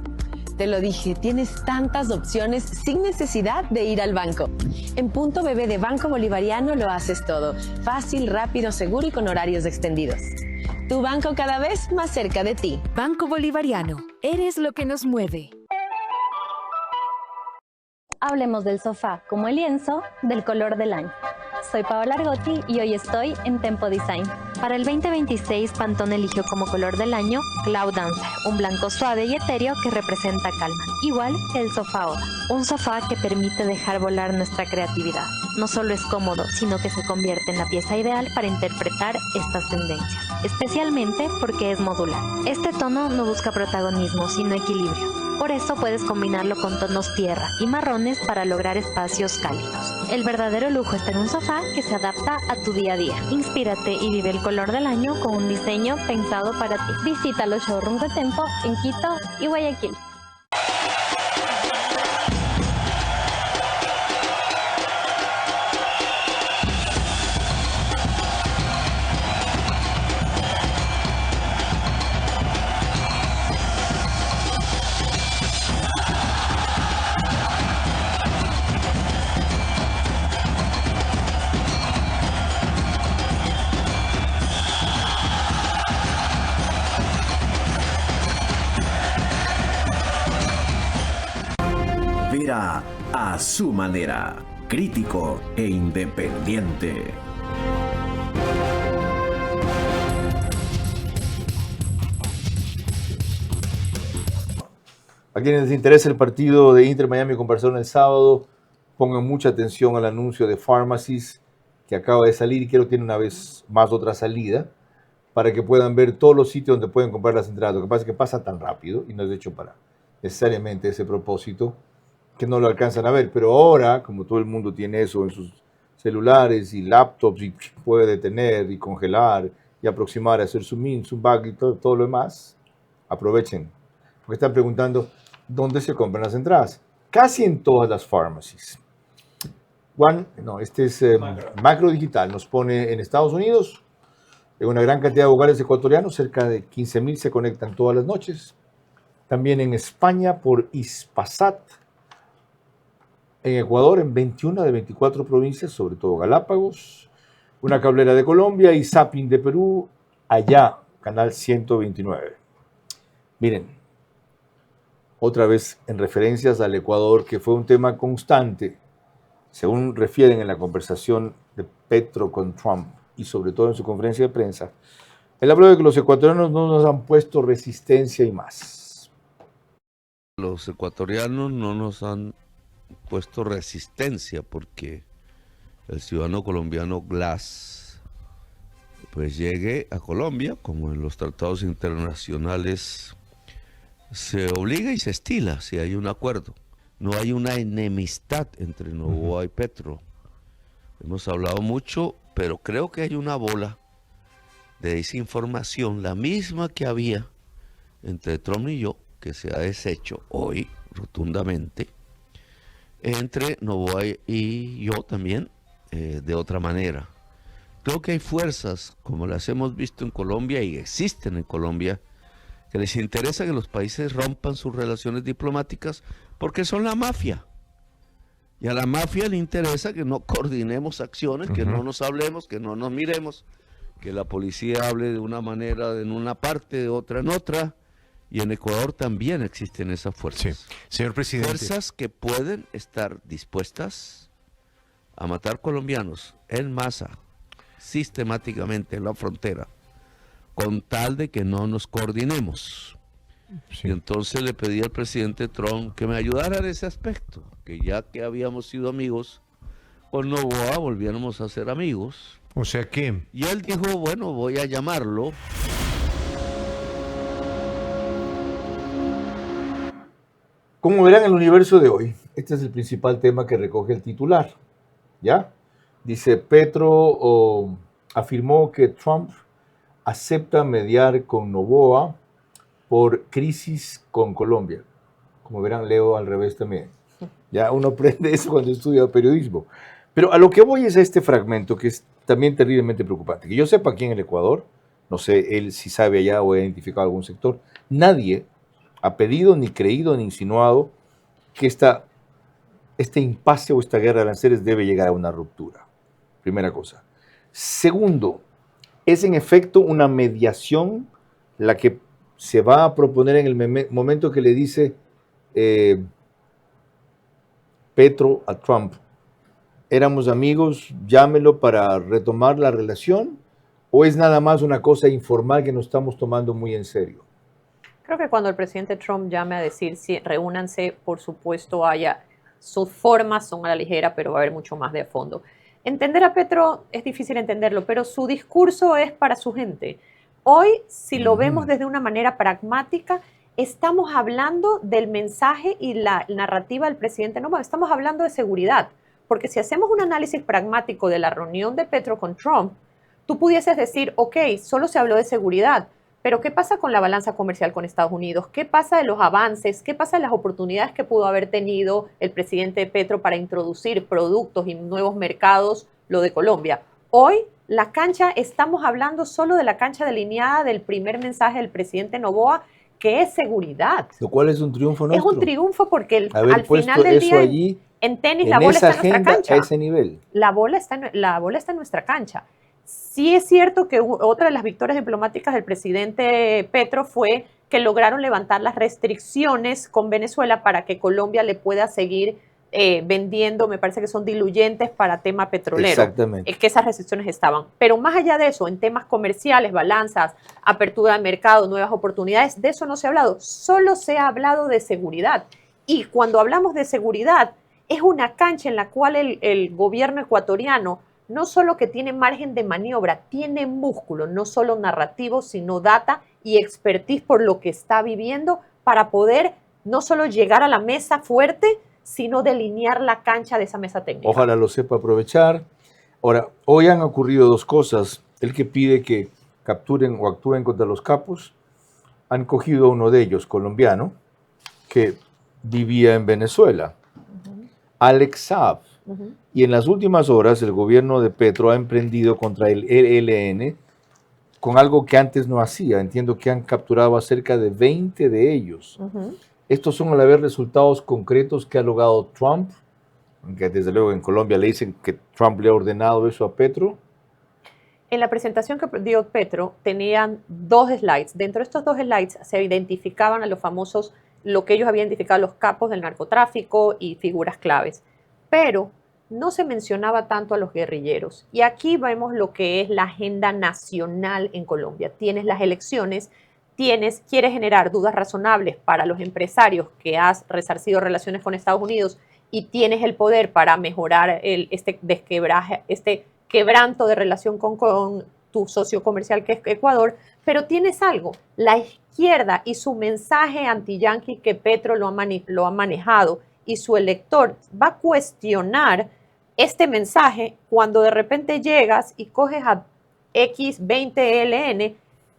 Te lo dije, tienes tantas opciones sin necesidad de ir al banco. En Punto Bebe de Banco Bolivariano lo haces todo. Fácil, rápido, seguro y con horarios extendidos. Tu banco cada vez más cerca de ti. Banco Bolivariano. Eres lo que nos mueve. Hablemos del sofá como el lienzo del color del año. Soy Paola Argotti y hoy estoy en Tempo Design. Para el 2026, Pantone eligió como color del año Cloud Dancer, un blanco suave y etéreo que representa calma, igual que el sofá Oda. Un sofá que permite dejar volar nuestra creatividad. No solo es cómodo, sino que se convierte en la pieza ideal para interpretar estas tendencias. especialmente porque es modular. Este tono no busca protagonismo, sino equilibrio. Por eso puedes combinarlo con tonos tierra y marrones para lograr espacios cálidos. El verdadero lujo está en un sofá que se adapta a tu día a día. Inspírate y vive el color del año con un diseño pensado para ti. Visita los showrooms de Tempo en Quito y Guayaquil. Vera a su manera, crítico e independiente. A quienes les interesa el partido de Inter Miami con Barcelona el sábado, pongan mucha atención al anuncio de Pharmacies que acaba de salir y quiero tiene una vez más otra salida para que puedan ver todos los sitios donde pueden comprar las entradas. Lo que pasa es que pasa tan rápido y no es hecho para necesariamente ese propósito que no lo alcanzan a ver. Pero ahora, como todo el mundo tiene eso en sus celulares y laptops y puede detener y congelar y aproximar, hacer zoom in, zoom back y todo lo demás, aprovechen. Porque están preguntando dónde se compran las entradas. Casi en todas las pharmacies. Este es Macro Digital. Nos pone en Estados Unidos una gran cantidad de hogares ecuatorianos, cerca de 15,000 se conectan todas las noches. También en España por Hispasat. En Ecuador en 21 de 24 provincias, sobre todo Galápagos. Una cablera de Colombia y Zapping de Perú, allá, canal 129. Miren, otra vez en referencias al Ecuador, que fue un tema constante, según refieren en la conversación de Petro con Trump y sobre todo en su conferencia de prensa. Él habló de que los ecuatorianos no nos han puesto resistencia y más. Los ecuatorianos no nos han puesto resistencia porque el ciudadano colombiano Glass pues llegue a Colombia, como en los tratados internacionales se obliga y se estila si hay un acuerdo. No hay una enemistad entre Noboa y Petro. Hemos hablado mucho, pero creo que hay una bola de desinformación, la misma que había entre Trump y yo, que se ha deshecho hoy rotundamente, entre Noboa y yo también, de otra manera. Creo que hay fuerzas, como las hemos visto en Colombia y existen en Colombia, que les interesa que los países rompan sus relaciones diplomáticas porque son la mafia. Y a la mafia le interesa que no coordinemos acciones, que no nos hablemos, que no nos miremos, que la policía hable de una manera en una parte, de otra en otra. Y en Ecuador también existen esas fuerzas. Sí. Señor presidente. Fuerzas que pueden estar dispuestas a matar colombianos en masa, sistemáticamente en la frontera, con tal de que no nos coordinemos. Sí. Y entonces le pedí al presidente Trump que me ayudara en ese aspecto, que ya que habíamos sido amigos con Noboa, volviéramos a ser amigos. O sea que... Y él dijo, bueno, voy a llamarlo. Como verán en el universo de hoy, este es el principal tema que recoge el titular, ¿ya? Dice, Petro afirmó que Trump acepta mediar con Noboa por crisis con Colombia. Como verán, leo al revés también. Ya uno aprende eso cuando estudia periodismo. Pero a lo que voy es a este fragmento que es también terriblemente preocupante. Que yo sepa aquí en el Ecuador, no sé él si sabe allá o ha identificado algún sector, nadie ha pedido, ni creído, ni insinuado que este impasse o esta guerra de aranceles debe llegar a una ruptura. Primera cosa. Segundo, es en efecto una mediación la que se va a proponer en el momento que le dice Petro a Trump, éramos amigos, llámelo para retomar la relación, o es nada más una cosa informal que nos estamos tomando muy en serio. Creo que cuando el presidente Trump llame a decir, sí, reúnanse, por supuesto, sus formas son a la ligera, pero va a haber mucho más de fondo. Entender a Petro es difícil entenderlo, pero su discurso es para su gente. Hoy, si lo vemos desde una manera pragmática, estamos hablando del mensaje y la narrativa del presidente Noboa. Estamos hablando de seguridad, porque si hacemos un análisis pragmático de la reunión de Petro con Trump, tú pudieses decir, ok, solo se habló de seguridad, pero ¿qué pasa con la balanza comercial con Estados Unidos? ¿Qué pasa de los avances? ¿Qué pasa de las oportunidades que pudo haber tenido el presidente Petro para introducir productos y nuevos mercados, lo de Colombia? Hoy, la cancha, estamos hablando solo de la cancha delineada del primer mensaje del presidente Noboa, que es seguridad. Lo cual es un triunfo nuestro. Es un triunfo porque al final del día, allí, en tenis, la bola está en nuestra cancha. A ese nivel. La bola está en nuestra cancha. Sí es cierto que otra de las victorias diplomáticas del presidente Petro fue que lograron levantar las restricciones con Venezuela para que Colombia le pueda seguir vendiendo, me parece que son diluyentes para tema petrolero. Exactamente. Que esas restricciones estaban. Pero más allá de eso, en temas comerciales, balanzas, apertura de mercado, nuevas oportunidades, de eso no se ha hablado. Solo se ha hablado de seguridad. Y cuando hablamos de seguridad, es una cancha en la cual el gobierno ecuatoriano no solo que tiene margen de maniobra, tiene músculo, no solo narrativo, sino data y expertise por lo que está viviendo para poder no solo llegar a la mesa fuerte, sino delinear la cancha de esa mesa técnica. Ojalá lo sepa aprovechar. Ahora, hoy han ocurrido dos cosas. El que pide que capturen o actúen contra los capos, han cogido a uno de ellos, colombiano, que vivía en Venezuela, Alex Saab. Y en las últimas horas el gobierno de Petro ha emprendido contra el ELN con algo que antes no hacía. Entiendo que han capturado a cerca de 20 de ellos. Estos son a la vez resultados concretos que ha logrado Trump, aunque desde luego en Colombia le dicen que Trump le ha ordenado eso a Petro. En la presentación que dio Petro tenían 2 slides. Dentro de estos 2 slides se identificaban a los famosos, lo que ellos habían identificado, los capos del narcotráfico y figuras claves. Pero no se mencionaba tanto a los guerrilleros. Y aquí vemos lo que es la agenda nacional en Colombia. Tienes las elecciones, quieres generar dudas razonables para los empresarios que has resarcido relaciones con Estados Unidos y tienes el poder para mejorar este quebranto de relación con tu socio comercial que es Ecuador, pero tienes algo, la izquierda y su mensaje anti-yanqui que Petro lo ha manejado y su elector va a cuestionar este mensaje cuando de repente llegas y coges a X20LN,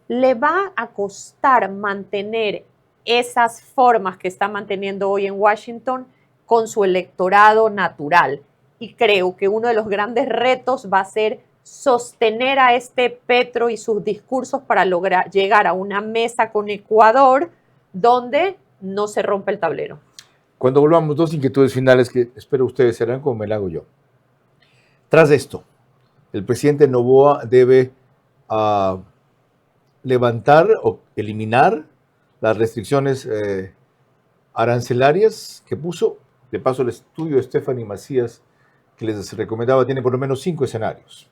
le va a costar mantener esas formas que está manteniendo hoy en Washington con su electorado natural. Y creo que uno de los grandes retos va a ser sostener a este Petro y sus discursos para lograr llegar a una mesa con Ecuador donde no se rompe el tablero. Cuando volvamos, 2 inquietudes finales que espero ustedes serán como me la hago yo. Tras esto, el presidente Noboa debe levantar o eliminar las restricciones arancelarias que puso. De paso, el estudio de Stephanie Macías que les recomendaba tiene por lo menos 5 escenarios.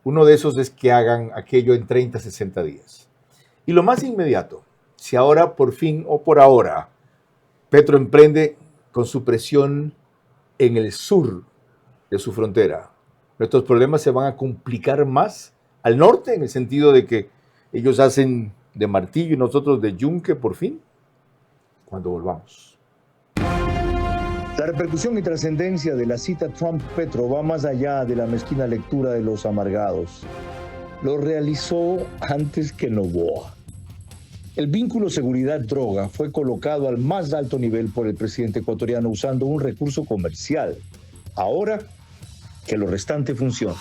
Uno de esos es que hagan aquello en 30, 60 días. Y lo más inmediato, si ahora por fin o por ahora Petro emprende con su presión en el sur de su frontera, nuestros problemas se van a complicar más al norte, en el sentido de que ellos hacen de martillo y nosotros de yunque por fin, cuando volvamos. La repercusión y trascendencia de la cita Trump-Petro va más allá de la mezquina lectura de los amargados. Lo realizó antes que Noboa. El vínculo seguridad-droga fue colocado al más alto nivel por el presidente ecuatoriano usando un recurso comercial. Ahora que lo restante funciona.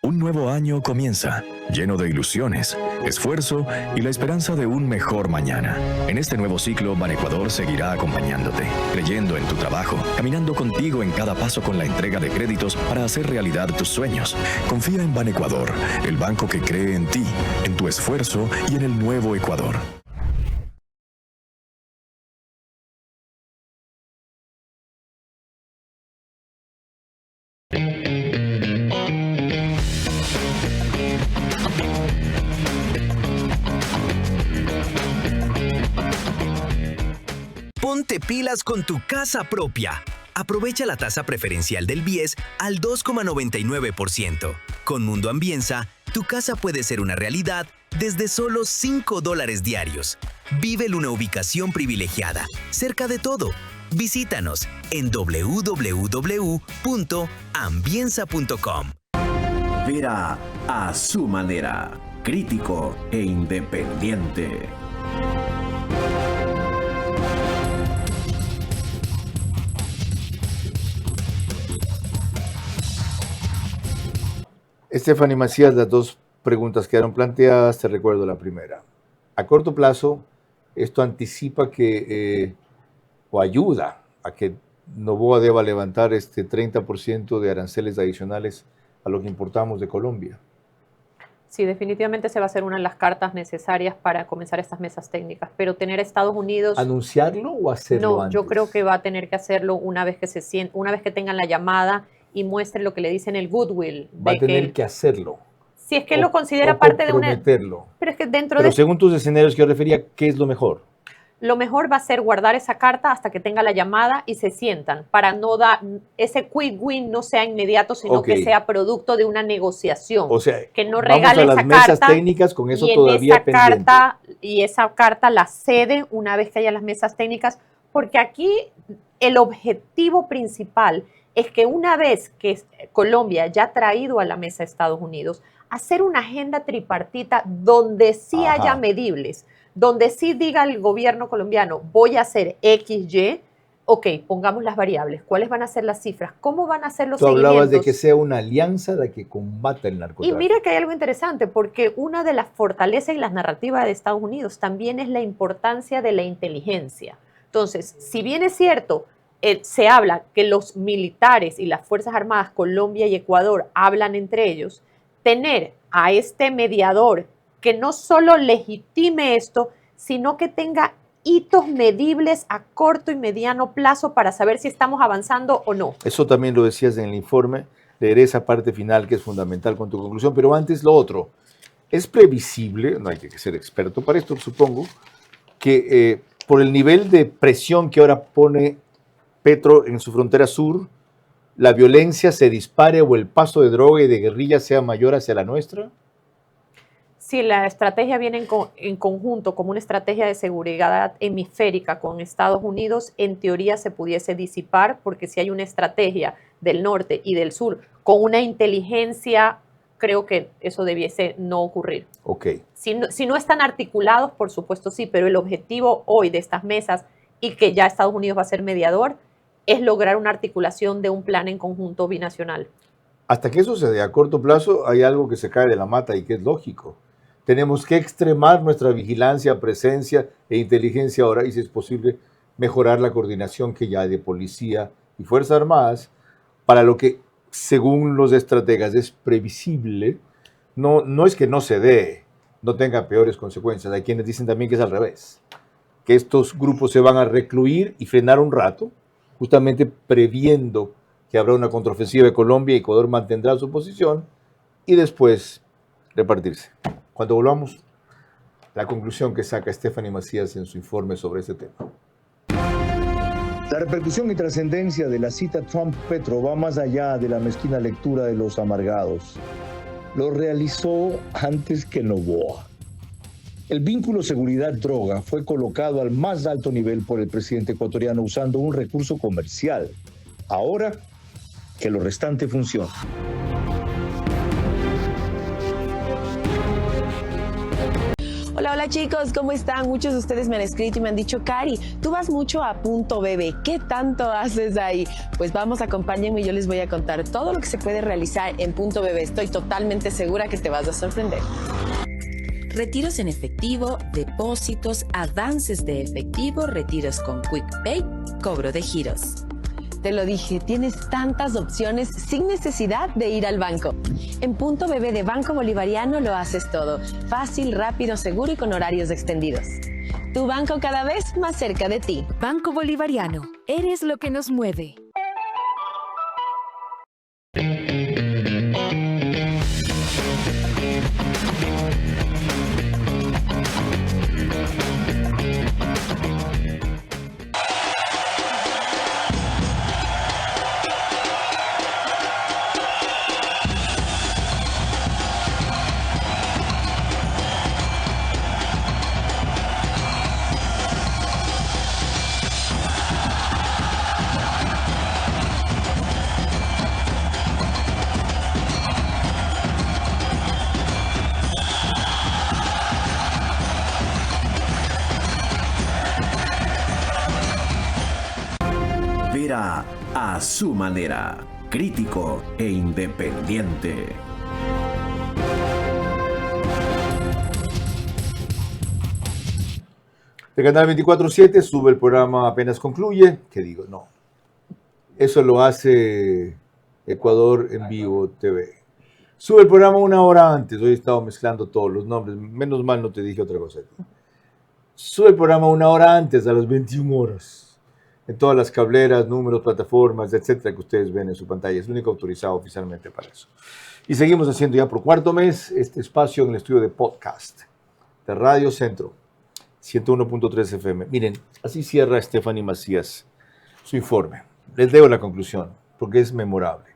Un nuevo año comienza, lleno de ilusiones, esfuerzo y la esperanza de un mejor mañana. En este nuevo ciclo, Banecuador seguirá acompañándote, creyendo en tu trabajo, caminando contigo en cada paso con la entrega de créditos para hacer realidad tus sueños. Confía en Banecuador, el banco que cree en ti, en tu esfuerzo y en el nuevo Ecuador. Ponte pilas con tu casa propia. Aprovecha la tasa preferencial del BIES al 2,99%. Con Mundo Ambienza, tu casa puede ser una realidad desde solo $5 diarios. Vive en una ubicación privilegiada, cerca de todo. Visítanos en www.ambienza.com. Vera a su manera, crítico e independiente. Stephanie Macías, las dos preguntas quedaron planteadas, te recuerdo la primera. A corto plazo, esto anticipa que, o ayuda a que Noboa deba levantar este 30% de aranceles adicionales a lo que importamos de Colombia. Sí, definitivamente se va a hacer una de las cartas necesarias para comenzar estas mesas técnicas, pero tener a Estados Unidos... ¿Anunciarlo o hacerlo antes? Yo creo que va a tener que hacerlo una vez que una vez que tengan la llamada y muestre lo que le dicen el goodwill. Va a tener que hacerlo. Si es que él lo considera parte de una... Pero es que Pero según tus escenarios que yo refería, ¿qué es lo mejor? Lo mejor va a ser guardar esa carta hasta que tenga la llamada y se sientan, para no dar ese quick win no sea inmediato, sino que sea producto de una negociación. O sea, que no regale vamos a las mesas técnicas con eso todavía pendiente. Y esa carta la cede una vez que haya las mesas técnicas, porque aquí el objetivo principal es que una vez que Colombia ya ha traído a la mesa a Estados Unidos, hacer una agenda tripartita donde sí haya medibles, donde sí diga el gobierno colombiano, voy a hacer X, Y, ok, pongamos las variables, ¿cuáles van a ser las cifras? ¿Cómo van a ser los seguimientos? Tú hablabas de que sea una alianza de que combata el narcotráfico. Y mira que hay algo interesante, porque una de las fortalezas y las narrativas de Estados Unidos también es la importancia de la inteligencia. Entonces, si bien es cierto, se habla que los militares y las Fuerzas Armadas, Colombia y Ecuador, hablan entre ellos, tener a este mediador que no solo legitime esto, sino que tenga hitos medibles a corto y mediano plazo para saber si estamos avanzando o no. Eso también lo decías en el informe, leeré esa parte final que es fundamental con tu conclusión, pero antes lo otro. Es previsible, no hay que ser experto para esto, supongo, que por el nivel de presión que ahora pone Petro en su frontera sur, la violencia se dispare o el paso de droga y de guerrilla sea mayor hacia la nuestra. Si la estrategia viene en conjunto como una estrategia de seguridad hemisférica con Estados Unidos, en teoría se pudiese disipar, porque si hay una estrategia del norte y del sur con una inteligencia, creo que eso debiese no ocurrir. Okay. Si no están articulados, por supuesto sí, pero el objetivo hoy de estas mesas, y que ya Estados Unidos va a ser mediador, es lograr una articulación de un plan en conjunto binacional. Hasta que eso se dé a corto plazo, hay algo que se cae de la mata y que es lógico. Tenemos que extremar nuestra vigilancia, presencia e inteligencia ahora y, si es posible, mejorar la coordinación que ya hay de policía y Fuerzas Armadas para lo que, según los estrategas, es previsible. No es que no se dé, no tenga peores consecuencias. Hay quienes dicen también que es al revés, que estos grupos se van a recluir y frenar un rato, justamente previendo que habrá una contraofensiva de Colombia y Ecuador mantendrá su posición y después repartirse. Cuando volvamos, la conclusión que saca Stephanie Macías en su informe sobre este tema. La repercusión y trascendencia de la cita Trump-Petro va más allá de la mezquina lectura de los amargados. Lo realizó antes que Noboa. El vínculo seguridad-droga fue colocado al más alto nivel por el presidente ecuatoriano usando un recurso comercial. Ahora que lo restante funciona. Hola chicos, ¿cómo están? Muchos de ustedes me han escrito y me han dicho, Cari, tú vas mucho a Punto Bebé, ¿qué tanto haces ahí? Pues vamos, acompáñenme y yo les voy a contar todo lo que se puede realizar en Punto Bebé. Estoy totalmente segura que te vas a sorprender. Retiros en efectivo, depósitos, avances de efectivo, retiros con Quick Pay, cobro de giros. Te lo dije, tienes tantas opciones sin necesidad de ir al banco. En Punto Bebé de Banco Bolivariano lo haces todo. Fácil, rápido, seguro y con horarios extendidos. Tu banco cada vez más cerca de ti. Banco Bolivariano. Eres lo que nos mueve. su manera, crítico e independiente. El canal 24/7 sube el programa apenas concluye. ¿Qué digo? No. Eso lo hace Ecuador en Vivo TV. Sube el programa una hora antes. Hoy he estado mezclando todos los nombres. Menos mal no te dije otra cosa. Sube el programa una hora antes, a las 21 horas. En todas las cableras, números, plataformas, etcétera, que ustedes ven en su pantalla. Es el único autorizado oficialmente para eso. Y seguimos haciendo ya por cuarto mes este espacio en el estudio de podcast de Radio Centro 101.3 FM. Miren, así cierra Stephanie Macías su informe. Les leo la conclusión, porque es memorable.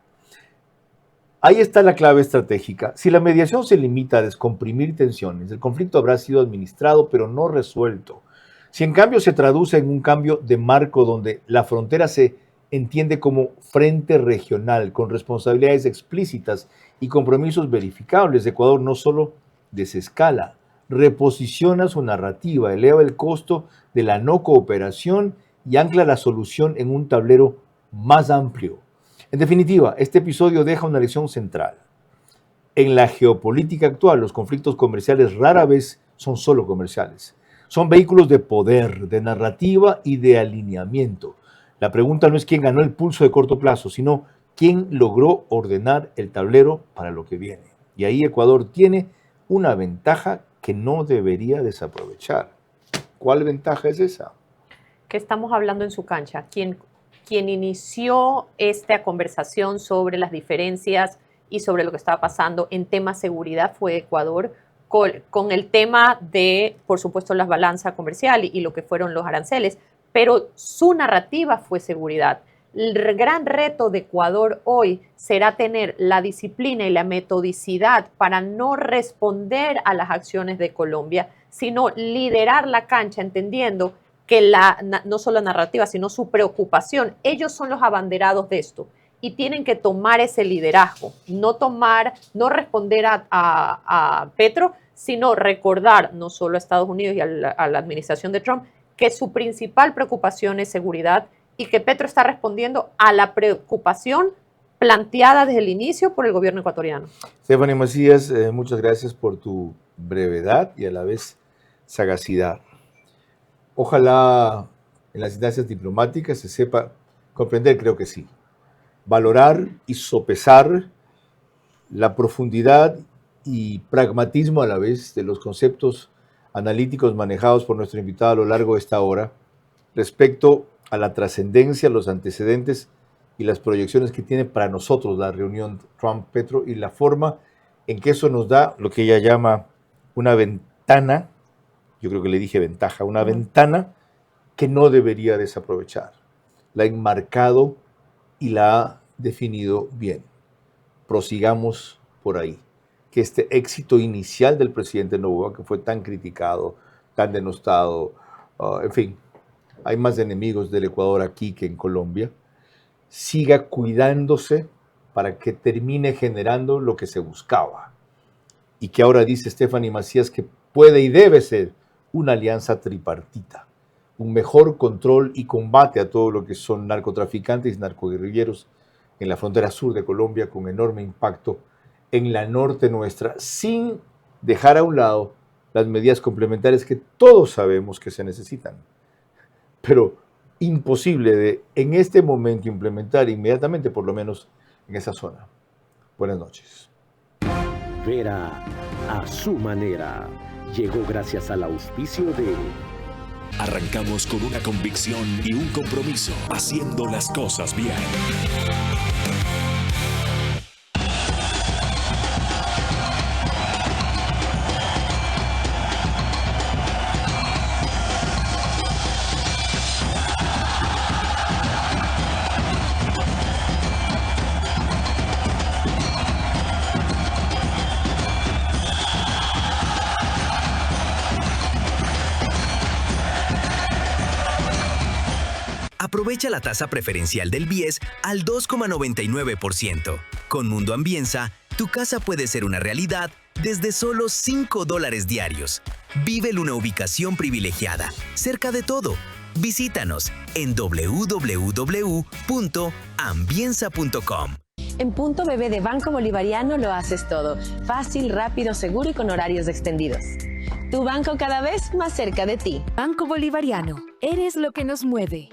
Ahí está la clave estratégica. Si la mediación se limita a descomprimir tensiones, el conflicto habrá sido administrado, pero no resuelto. Si en cambio se traduce en un cambio de marco donde la frontera se entiende como frente regional, con responsabilidades explícitas y compromisos verificables, Ecuador no solo desescala, reposiciona su narrativa, eleva el costo de la no cooperación y ancla la solución en un tablero más amplio. En definitiva, este episodio deja una lección central. En la geopolítica actual, los conflictos comerciales rara vez son solo comerciales. Son vehículos de poder, de narrativa y de alineamiento. La pregunta no es quién ganó el pulso de corto plazo, sino quién logró ordenar el tablero para lo que viene. Y ahí Ecuador tiene una ventaja que no debería desaprovechar. ¿Cuál ventaja es esa? Que estamos hablando en su cancha. Quien inició esta conversación sobre las diferencias y sobre lo que estaba pasando en tema seguridad fue Ecuador, con el tema de, por supuesto, la balanza comercial y lo que fueron los aranceles, pero su narrativa fue seguridad. El gran reto de Ecuador hoy será tener la disciplina y la metodicidad para no responder a las acciones de Colombia, sino liderar la cancha, entendiendo que no solo la narrativa, sino su preocupación. Ellos son los abanderados de esto y tienen que tomar ese liderazgo, no responder a Petro, sino recordar no solo a Estados Unidos y a la administración de Trump que su principal preocupación es seguridad y que Petro está respondiendo a la preocupación planteada desde el inicio por el gobierno ecuatoriano. Stephanie Macías, muchas gracias por tu brevedad y a la vez sagacidad. Ojalá en las instancias diplomáticas se sepa comprender, creo que sí, valorar y sopesar la profundidad y pragmatismo a la vez de los conceptos analíticos manejados por nuestro invitado a lo largo de esta hora respecto a la trascendencia, los antecedentes y las proyecciones que tiene para nosotros la reunión Trump-Petro y la forma en que eso nos da lo que ella llama una ventana, yo creo que le dije ventaja, una ventana que no debería desaprovechar. La ha enmarcado y la ha definido bien. Prosigamos por ahí. Que este éxito inicial del presidente Noboa, que fue tan criticado, tan denostado, en fin, hay más enemigos del Ecuador aquí que en Colombia, siga cuidándose para que termine generando lo que se buscaba. Y que ahora dice Stephanie Macías que puede y debe ser una alianza tripartita, un mejor control y combate a todo lo que son narcotraficantes y narcoguerrilleros en la frontera sur de Colombia, con enorme impacto en la norte nuestra, sin dejar a un lado las medidas complementarias que todos sabemos que se necesitan, pero imposible de en este momento implementar inmediatamente, por lo menos en esa zona. Buenas noches. Vera a su manera. Llegó gracias al auspicio de... Arrancamos con una convicción y un compromiso, haciendo las cosas bien. Aprovecha la tasa preferencial del BIES al 2,99%. Con Mundo Ambienza, tu casa puede ser una realidad desde solo $5 diarios. Vive en una ubicación privilegiada, cerca de todo, Visítanos en www.ambienza.com. En Punto Bebé de Banco Bolivariano lo haces todo. Fácil, rápido, seguro y con horarios extendidos. Tu banco cada vez más cerca de ti. Banco Bolivariano. Eres lo que nos mueve.